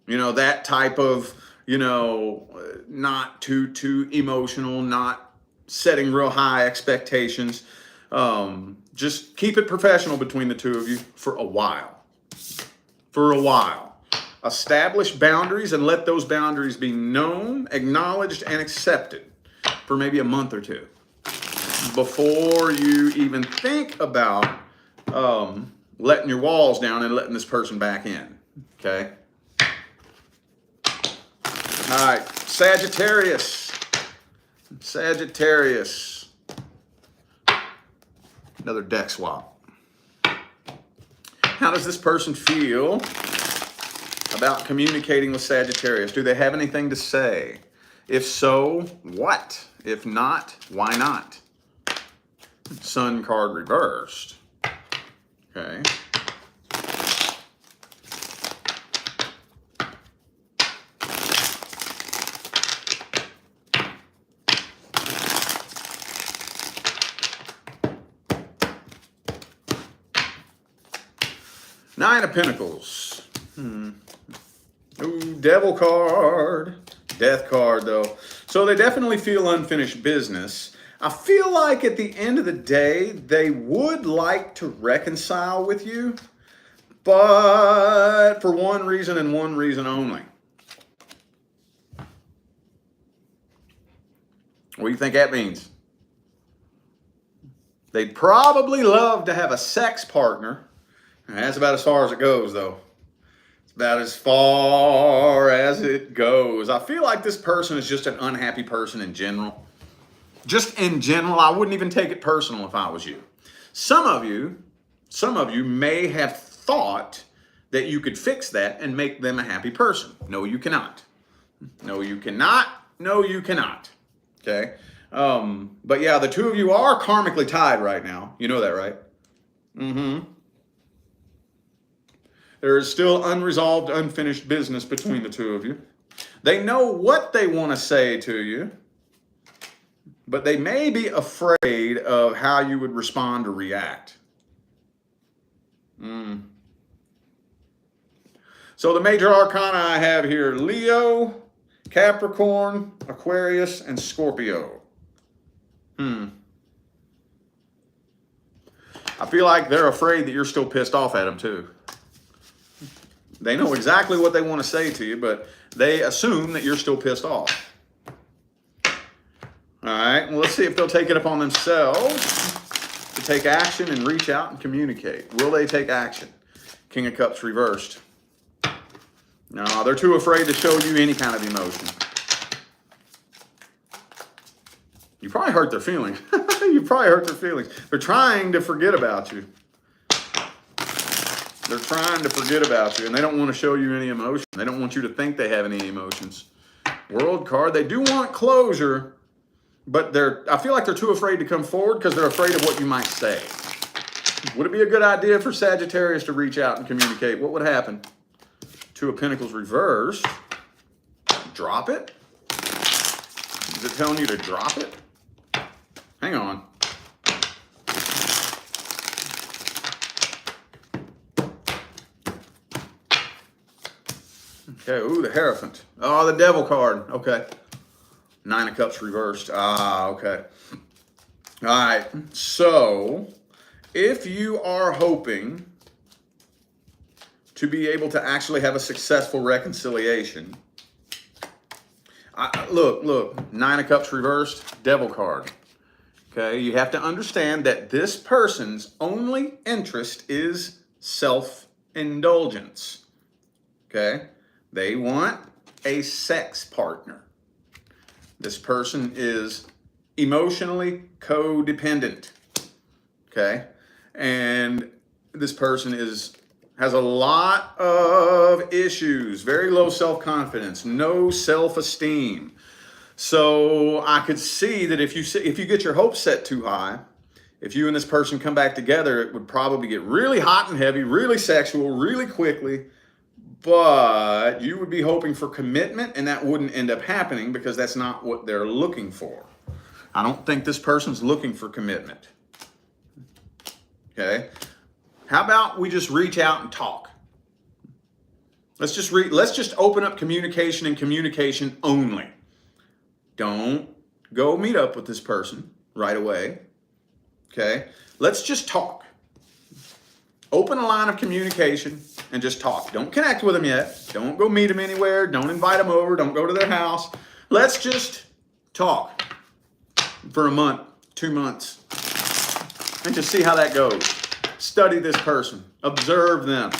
you know, that type of, you know, not too emotional, not setting real high expectations. Just keep it professional between the two of you for a while. For a while. Establish boundaries and let those boundaries be known, acknowledged, and accepted for maybe a month or two before you even think about letting your walls down and letting this person back in. Okay? All right, Sagittarius. Sagittarius. Another deck swap. How does this person feel about communicating with Sagittarius? Do they have anything to say? If so, what? If not, why not? Sun card reversed. Okay. Nine of Pentacles. Ooh, Devil card. Death card, though. So they definitely feel unfinished business. I feel like at the end of the day, they would like to reconcile with you, but for one reason and one reason only. What do you think that means? They'd probably love to have a sex partner. That's about as far as it goes, though. It's about as far as it goes. I feel like this person is just an unhappy person in general. Just in general, I wouldn't even take it personal if I was you. Some of you may have thought that you could fix that and make them a happy person. No, you cannot. No, you cannot. No, you cannot. Okay? But yeah, the two of you are karmically tied right now. You know that, right? Mm-hmm. There is still unresolved, unfinished business between the two of you. They know what they want to say to you, but they may be afraid of how you would respond or react. So the major arcana I have here, Leo, Capricorn, Aquarius, and Scorpio. I feel like they're afraid that you're still pissed off at them too. They know exactly what they want to say to you, but they assume that you're still pissed off. All right, well, let's see if they'll take it upon themselves to take action and reach out and communicate. Will they take action? King of Cups reversed. No, they're too afraid to show you any kind of emotion. You probably hurt their feelings. You probably hurt their feelings. They're trying to forget about you. They're trying to forget about you, and they don't want to show you any emotion. They don't want you to think they have any emotions. World card, they do want closure, but I feel like they're too afraid to come forward because they're afraid of what you might say. Would it be a good idea for Sagittarius to reach out and communicate? What would happen? Two of Pentacles reversed. Drop it? Is it telling you to drop it? Hang on. Okay, ooh, the Hierophant. Oh, the Devil card. Okay. Nine of Cups reversed. Ah, okay. All right. So, if you are hoping to be able to actually have a successful reconciliation, look, Nine of Cups reversed, Devil card. Okay, you have to understand that this person's only interest is self-indulgence. Okay, they want a sex partner. This person is emotionally codependent. Okay, and this person has a lot of issues, very low self-confidence, no self-esteem. So I could see that if you get your hopes set too high, if you and this person come back together, it would probably get really hot and heavy, really sexual, really quickly, but you would be hoping for commitment, and that wouldn't end up happening because that's not what they're looking for. I don't think this person's looking for commitment. Okay? How about we just reach out and talk? Let's just open up communication and communication only. Don't go meet up with this person right away. Okay? Let's just talk. Open a line of communication and just talk. Don't connect with them yet. Don't go meet them anywhere. Don't invite them over. Don't go to their house. Let's just talk for a month, 2 months, and just see how that goes. Study this person. Observe them.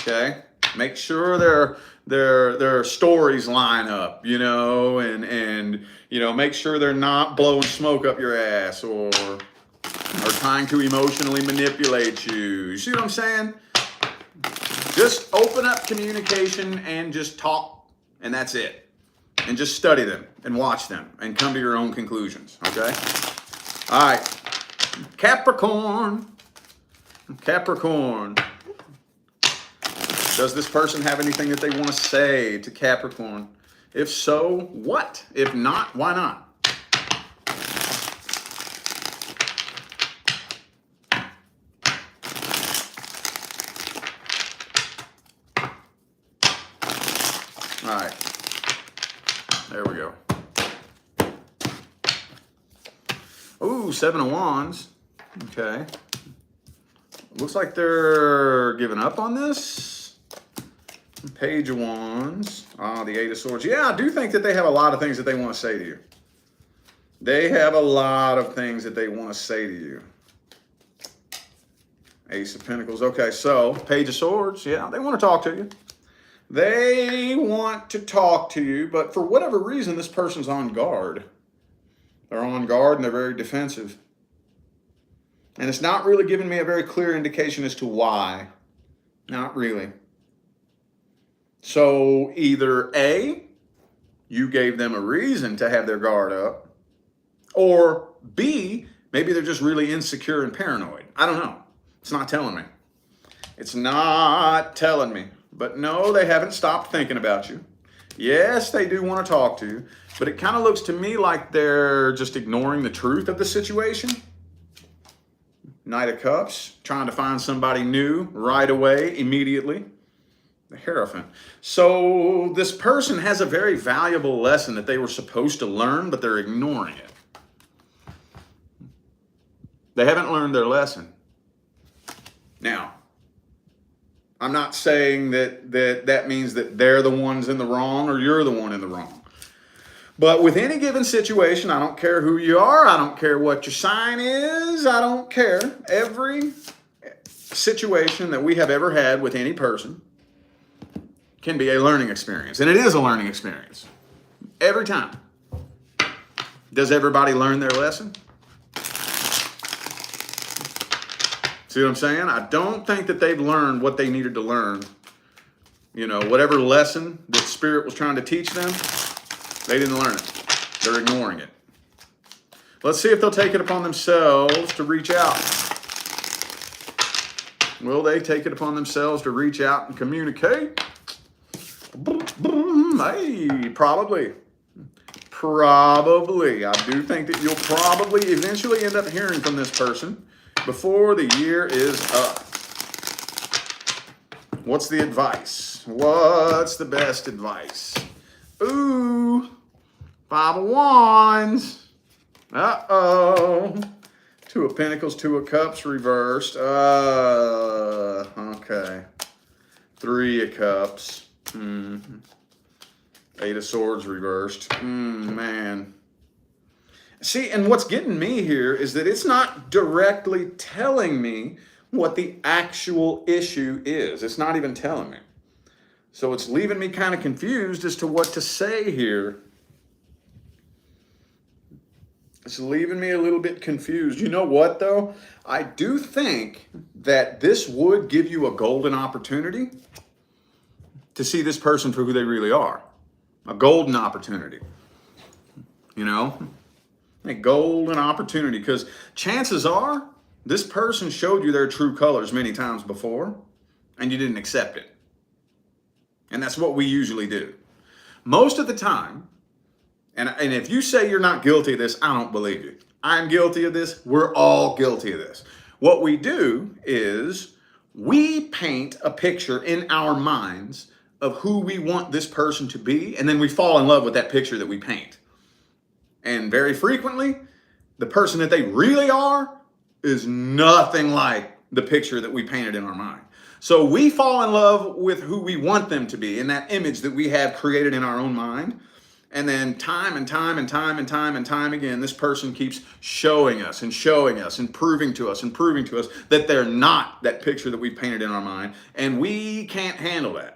Okay? Make sure their stories line up, and make sure they're not blowing smoke up your ass or trying to emotionally manipulate you. You see what I'm saying? Just open up communication and just talk, and that's it. And just study them and watch them and come to your own conclusions, okay? All right. Capricorn. Does this person have anything that they want to say to Capricorn? If so, what? If not, why not? All right. There we go. Ooh, Seven of Wands. Okay. Looks like they're giving up on this. Page of Wands. The Eight of Swords. Yeah, I do think that they have a lot of things that they want to say to you. They have a lot of things that they want to say to you. Ace of Pentacles. Okay, so Page of Swords. Yeah, they want to talk to you. They want to talk to you, but for whatever reason, this person's on guard. They're on guard and they're very defensive. And it's not really giving me a very clear indication as to why. Not really. So either A, you gave them a reason to have their guard up, or B, maybe they're just really insecure and paranoid. I don't know. It's not telling me. It's not telling me. But no, they haven't stopped thinking about you. Yes, they do want to talk to you, but it kind of looks to me like they're just ignoring the truth of the situation. Knight of Cups, trying to find somebody new right away, immediately. The Hierophant. So this person has a very valuable lesson that they were supposed to learn, but they're ignoring it. They haven't learned their lesson. Now, I'm not saying that means that they're the ones in the wrong or you're the one in the wrong. But with any given situation, I don't care who you are, I don't care what your sign is, I don't care. Every situation that we have ever had with any person can be a learning experience. And it is a learning experience. Every time. Does everybody learn their lesson? See what I'm saying? I don't think that they've learned what they needed to learn. Whatever lesson that Spirit was trying to teach them, they didn't learn it. They're ignoring it. Let's see if they'll take it upon themselves to reach out. Will they take it upon themselves to reach out and communicate? Hey, probably. Probably. I do think that you'll probably eventually end up hearing from this person before the year is up. What's the advice? What's the best advice? Ooh, 5 of Wands. Uh-oh. 2 of Pentacles, 2 of Cups reversed. Okay. 3 of Cups. 8 of Swords reversed. Man. See, and what's getting me here is that it's not directly telling me what the actual issue is. It's not even telling me. So it's leaving me kind of confused as to what to say here. It's leaving me a little bit confused. You know what, though? I do think that this would give you a golden opportunity to see this person for who they really are. A golden opportunity. You know? A golden opportunity. Because chances are, this person showed you their true colors many times before, and you didn't accept it. And that's what we usually do. Most of the time, and if you say you're not guilty of this, I don't believe you. I'm guilty of this. We're all guilty of this. What we do is we paint a picture in our minds of who we want this person to be, and then we fall in love with that picture that we paint. And very frequently, the person that they really are is nothing like the picture that we painted in our mind. So we fall in love with who we want them to be in that image that we have created in our own mind. And then time and time and time and time and time again, this person keeps showing us and proving to us that they're not that picture that we painted in our mind. And we can't handle that.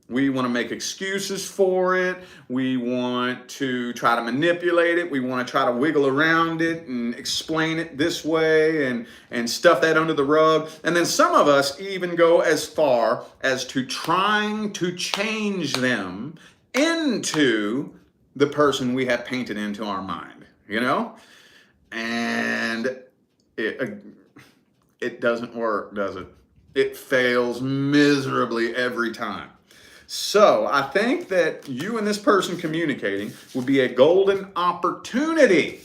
We want to make excuses for it. We want to try to manipulate it. We want to try to wiggle around it and explain it this way and stuff that under the rug. And then some of us even go as far as to trying to change them into the person we have painted into our mind, you know? And it doesn't work, does it? It fails miserably every time. So I think that you and this person communicating would be a golden opportunity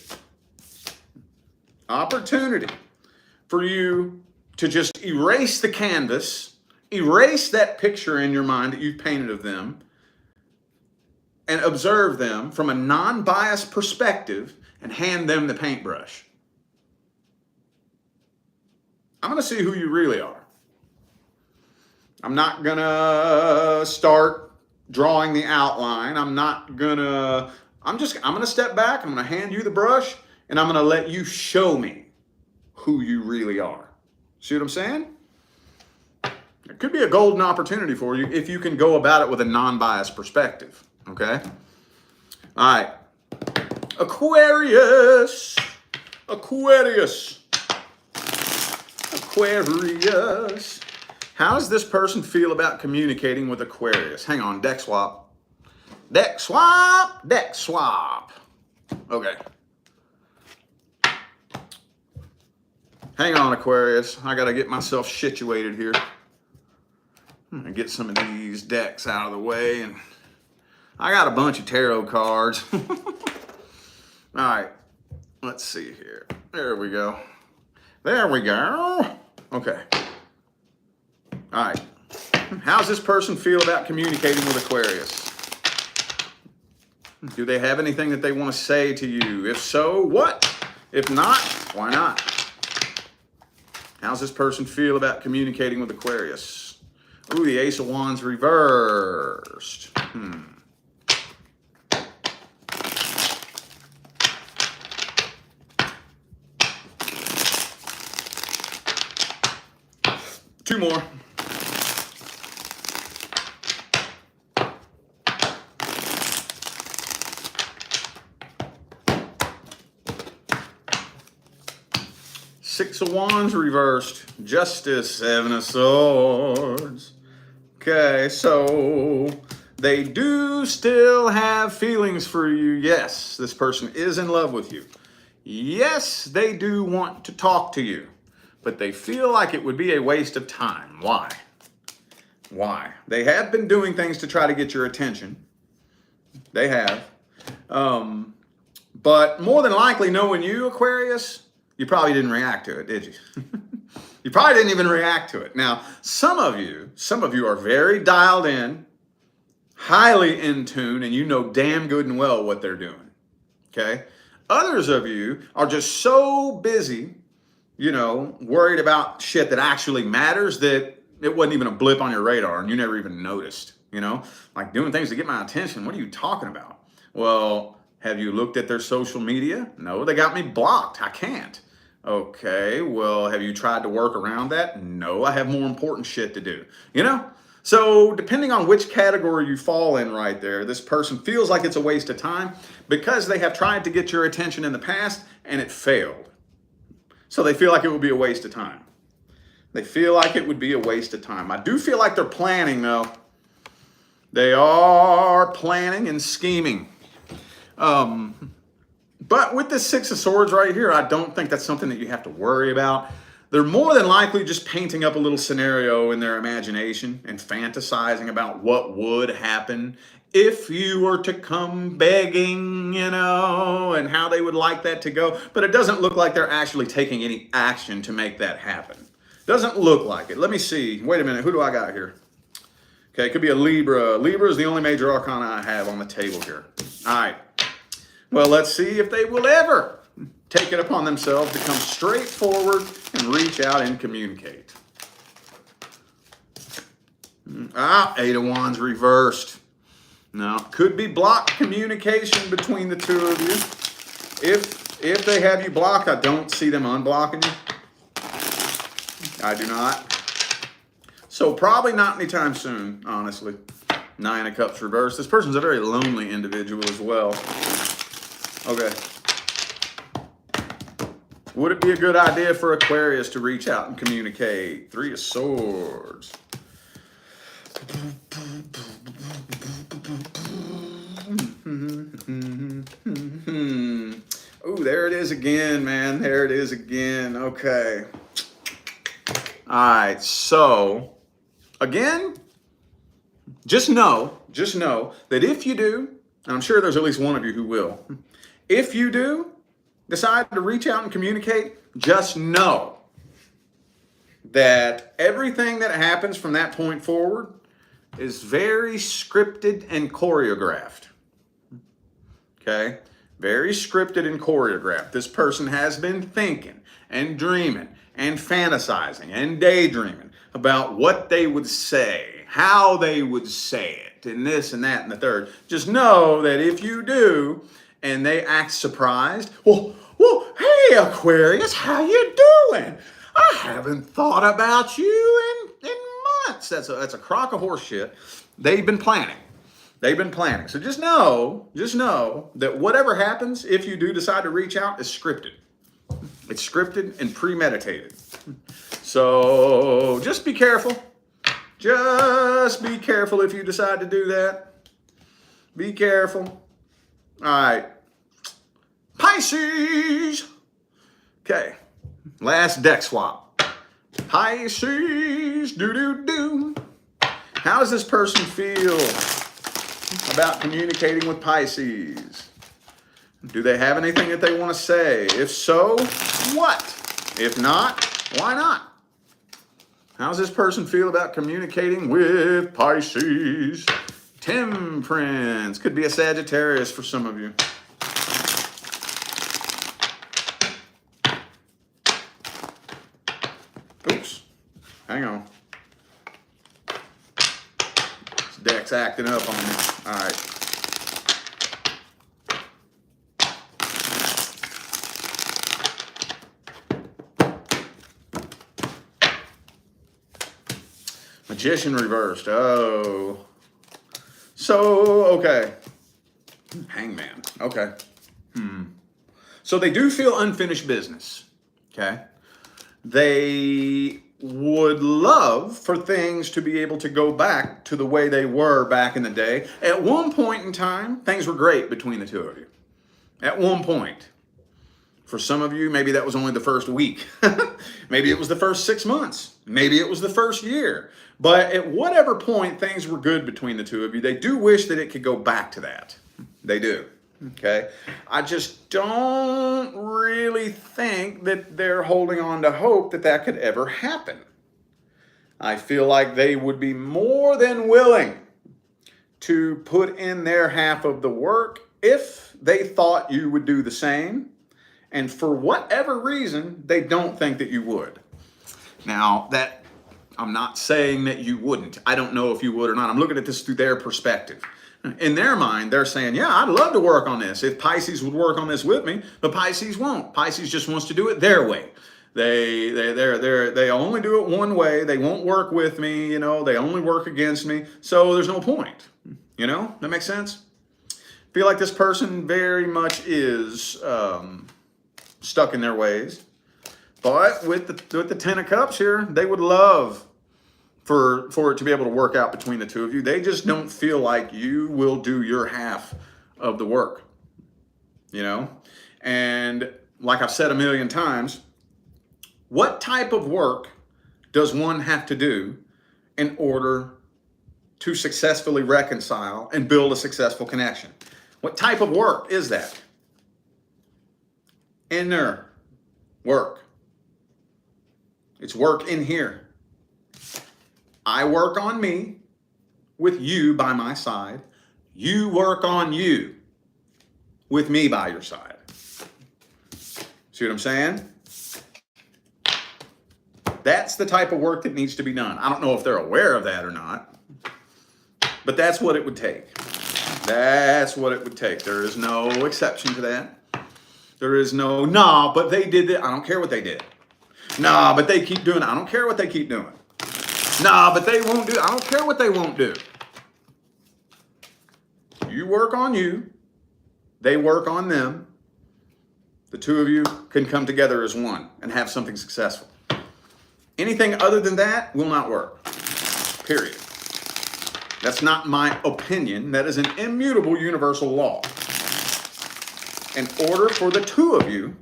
for you to just erase the canvas, erase that picture in your mind that you've painted of them, and observe them from a non-biased perspective and hand them the paintbrush. I'm going to see who you really are. I'm not going to start drawing the outline. I'm going to step back. I'm going to hand you the brush, and I'm going to let you show me who you really are. See what I'm saying? It could be a golden opportunity for you if you can go about it with a non-biased perspective. Okay? All right. Aquarius. How does this person feel about communicating with Aquarius? Hang on, deck swap. Deck swap. Okay. Hang on, Aquarius. I got to get myself situated here. I'm going to get some of these decks out of the way. And I got a bunch of tarot cards. All right. Let's see here. There we go. Okay. All right. How's this person feel about communicating with Aquarius? Do they have anything that they want to say to you? If so, what? If not, why not? How's this person feel about communicating with Aquarius? Ooh, the Ace of Wands reversed. Two more. Six of Wands reversed. Justice, Seven of Swords. Okay, so they do still have feelings for you. Yes, this person is in love with you. Yes, they do want to talk to you, but they feel like it would be a waste of time. Why? They have been doing things to try to get your attention. They have. But more than likely, knowing you, Aquarius, you probably didn't react to it, did you? You probably didn't even react to it. Now, some of you are very dialed in, highly in tune, and you know damn good and well what they're doing. Okay? Others of you are just so busy, worried about shit that actually matters that it wasn't even a blip on your radar and you never even noticed, like doing things to get my attention. What are you talking about? Well, have you looked at their social media? No, they got me blocked. I can't. Okay, well, have you tried to work around that? No, I have more important shit to do. So depending on which category you fall in right there, this person feels like it's a waste of time because they have tried to get your attention in the past and it failed. So they feel like it would be a waste of time. They feel like it would be a waste of time. I do feel like they're planning, though. They are planning and scheming. But with the Six of Swords right here, I don't think that's something that you have to worry about. They're more than likely just painting up a little scenario in their imagination and fantasizing about what would happen if you were to come begging, and how they would like that to go. But it doesn't look like they're actually taking any action to make that happen. Doesn't look like it. Let me see. Wait a minute. Who do I got here? Okay, it could be a Libra. Libra is the only major arcana I have on the table here. All right. Well, let's see if they will ever take it upon themselves to come straight forward and reach out and communicate. Eight of Wands reversed. Now, could be blocked communication between the two of you. If they have you blocked, I don't see them unblocking you. I do not. So probably not anytime soon, honestly. Nine of Cups reversed. This person's a very lonely individual as well. Okay. Would it be a good idea for Aquarius to reach out and communicate? Three of Swords. Oh, there it is again, man. There it is again. Okay. All right. So, again, just know that if you do, and I'm sure there's at least one of you who will, if you do decide to reach out and communicate, just know that everything that happens from that point forward is very scripted and choreographed. Okay? Very scripted and choreographed. This person has been thinking and dreaming and fantasizing and daydreaming about what they would say, how they would say it, and this and that and the third. Just know that if you do, and they act surprised, well, hey, Aquarius, how you doing? I haven't thought about you in months. That's a crock of horse shit. They've been planning. So just know that whatever happens, if you do decide to reach out, is scripted. It's scripted and premeditated. So just be careful. Just be careful if you decide to do that. Be careful. All right. Pisces. Okay. Last deck swap. Pisces. Do. How does this person feel about communicating with Pisces? Do they have anything that they want to say? If so, what? If not, why not? How does this person feel about communicating with Pisces? Temperance. Could be a Sagittarius for some of you. Oops. Hang on. This deck's acting up on me. All right. Magician reversed. Oh. So, okay. Hangman. Okay. So they do feel unfinished business. Okay. They would love for things to be able to go back to the way they were back in the day. At one point in time, things were great between the two of you. At one point. For some of you, maybe that was only the first week. Maybe it was the first 6 months. Maybe it was the first year. But at whatever point things were good between the two of you, they do wish that it could go back to that. They do. Okay, I just don't really think that they're holding on to hope that that could ever happen. I feel like they would be more than willing to put in their half of the work if they thought you would do the same. And for whatever reason, they don't think that you would. Now, that I'm not saying that you wouldn't. I don't know if you would or not. I'm looking at this through their perspective. In their mind, they're saying, yeah, I'd love to work on this. If Pisces would work on this with me, but Pisces won't. Pisces just wants to do it their way. They only do it one way. They won't work with me, you know, they only work against me. So there's no point. You know, that makes sense? I feel like this person very much is stuck in their ways. But with the Ten of Cups here, they would love for it to be able to work out between the two of you. They just don't feel like you will do your half of the work, you know? And like I've said a million times, what type of work does one have to do in order to successfully reconcile and build a successful connection? What type of work is that? Inner work. It's work in here. I work on me with you by my side. You work on you with me by your side. See what I'm saying? That's the type of work that needs to be done. I don't know if they're aware of that or not, but that's what it would take. That's what it would take. There is no exception to that. There is no, nah, but they did it. I don't care what they did. Nah, but they keep doing it. I don't care what they keep doing. Nah, but they won't do it. I don't care what they won't do. You work on you. They work on them. The two of you can come together as one and have something successful. Anything other than that will not work. Period. That's not my opinion. That is an immutable universal law. In order for the two of you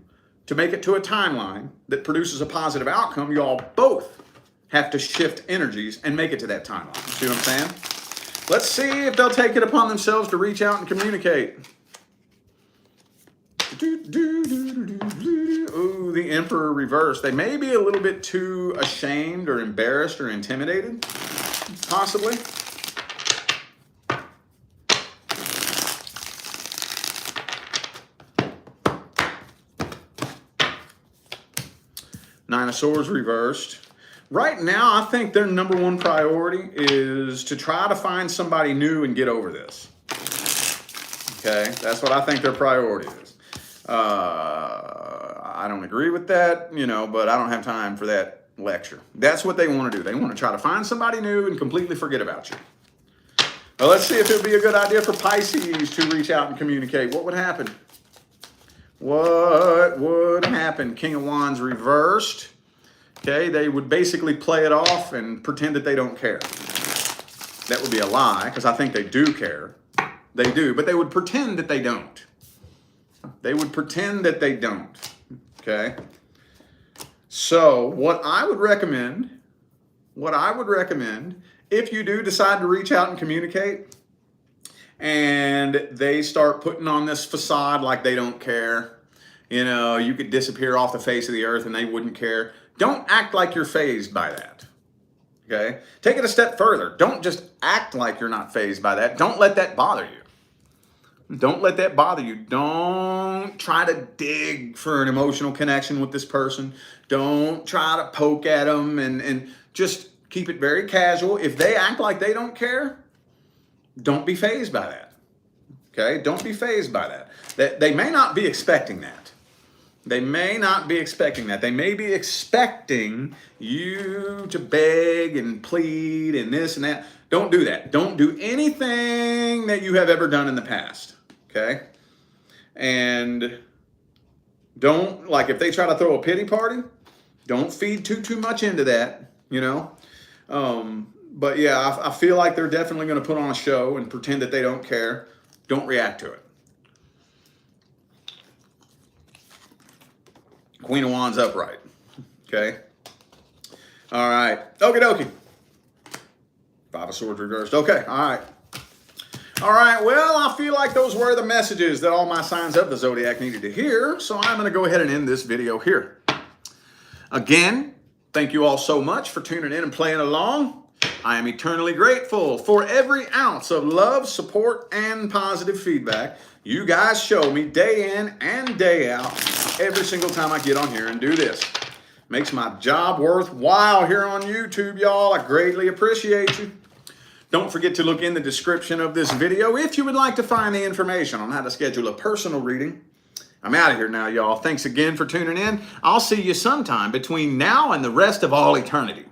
to make it to a timeline that produces a positive outcome, you all both have to shift energies and make it to that timeline. See what I'm saying? Let's see if they'll take it upon themselves to reach out and communicate. Ooh, the Emperor reversed. They may be a little bit too ashamed or embarrassed or intimidated, possibly. Nine of Swords reversed. Right now, I think their number one priority is to try to find somebody new and get over this. Okay, that's what I think their priority is. I don't agree with that, you know, but I don't have time for that lecture. That's what they want to do. They want to try to find somebody new and completely forget about you. Well, let's see if it would be a good idea for Pisces to reach out and communicate. What would happen? What would happen? King of Wands reversed. Okay, they would basically play it off and pretend that they don't care. That would be a lie, because I think they do care. They do, but they would pretend that they don't. They would pretend that they don't. Okay? So, what I would recommend, if you do decide to reach out and communicate, and they start putting on this facade like they don't care, you know, you could disappear off the face of the earth and they wouldn't care. Don't act like you're fazed by that. Okay? Take it a step further. Don't just act like you're not fazed by that. Don't let that bother you. Don't let that bother you. Don't try to dig for an emotional connection with this person. Don't try to poke at them and just keep it very casual. If they act like they don't care, don't be fazed by that. Okay? Don't be fazed by that. They may not be expecting that. They may not be expecting that. They may be expecting you to beg and plead and this and that. Don't do that. Don't do anything that you have ever done in the past. Okay? And don't, like, if they try to throw a pity party, don't feed too much into that, you know? But yeah, I feel like they're definitely going to put on a show and pretend that they don't care. Don't react to it. Queen of Wands upright. Okay. All right. Okie dokie. Five of Swords reversed. Okay. All right. All right, well, I feel like those were the messages that all my signs of the zodiac needed to hear, so I'm going to go ahead and end this video here. Again, thank you all so much for tuning in and playing along. I am eternally grateful for every ounce of love, support, and positive feedback you guys show me day in and day out every single time I get on here and do this. Makes my job worthwhile here on YouTube, y'all. I greatly appreciate you. Don't forget to look in the description of this video if you would like to find the information on how to schedule a personal reading. I'm out of here now, y'all. Thanks again for tuning in. I'll see you sometime between now and the rest of all eternity.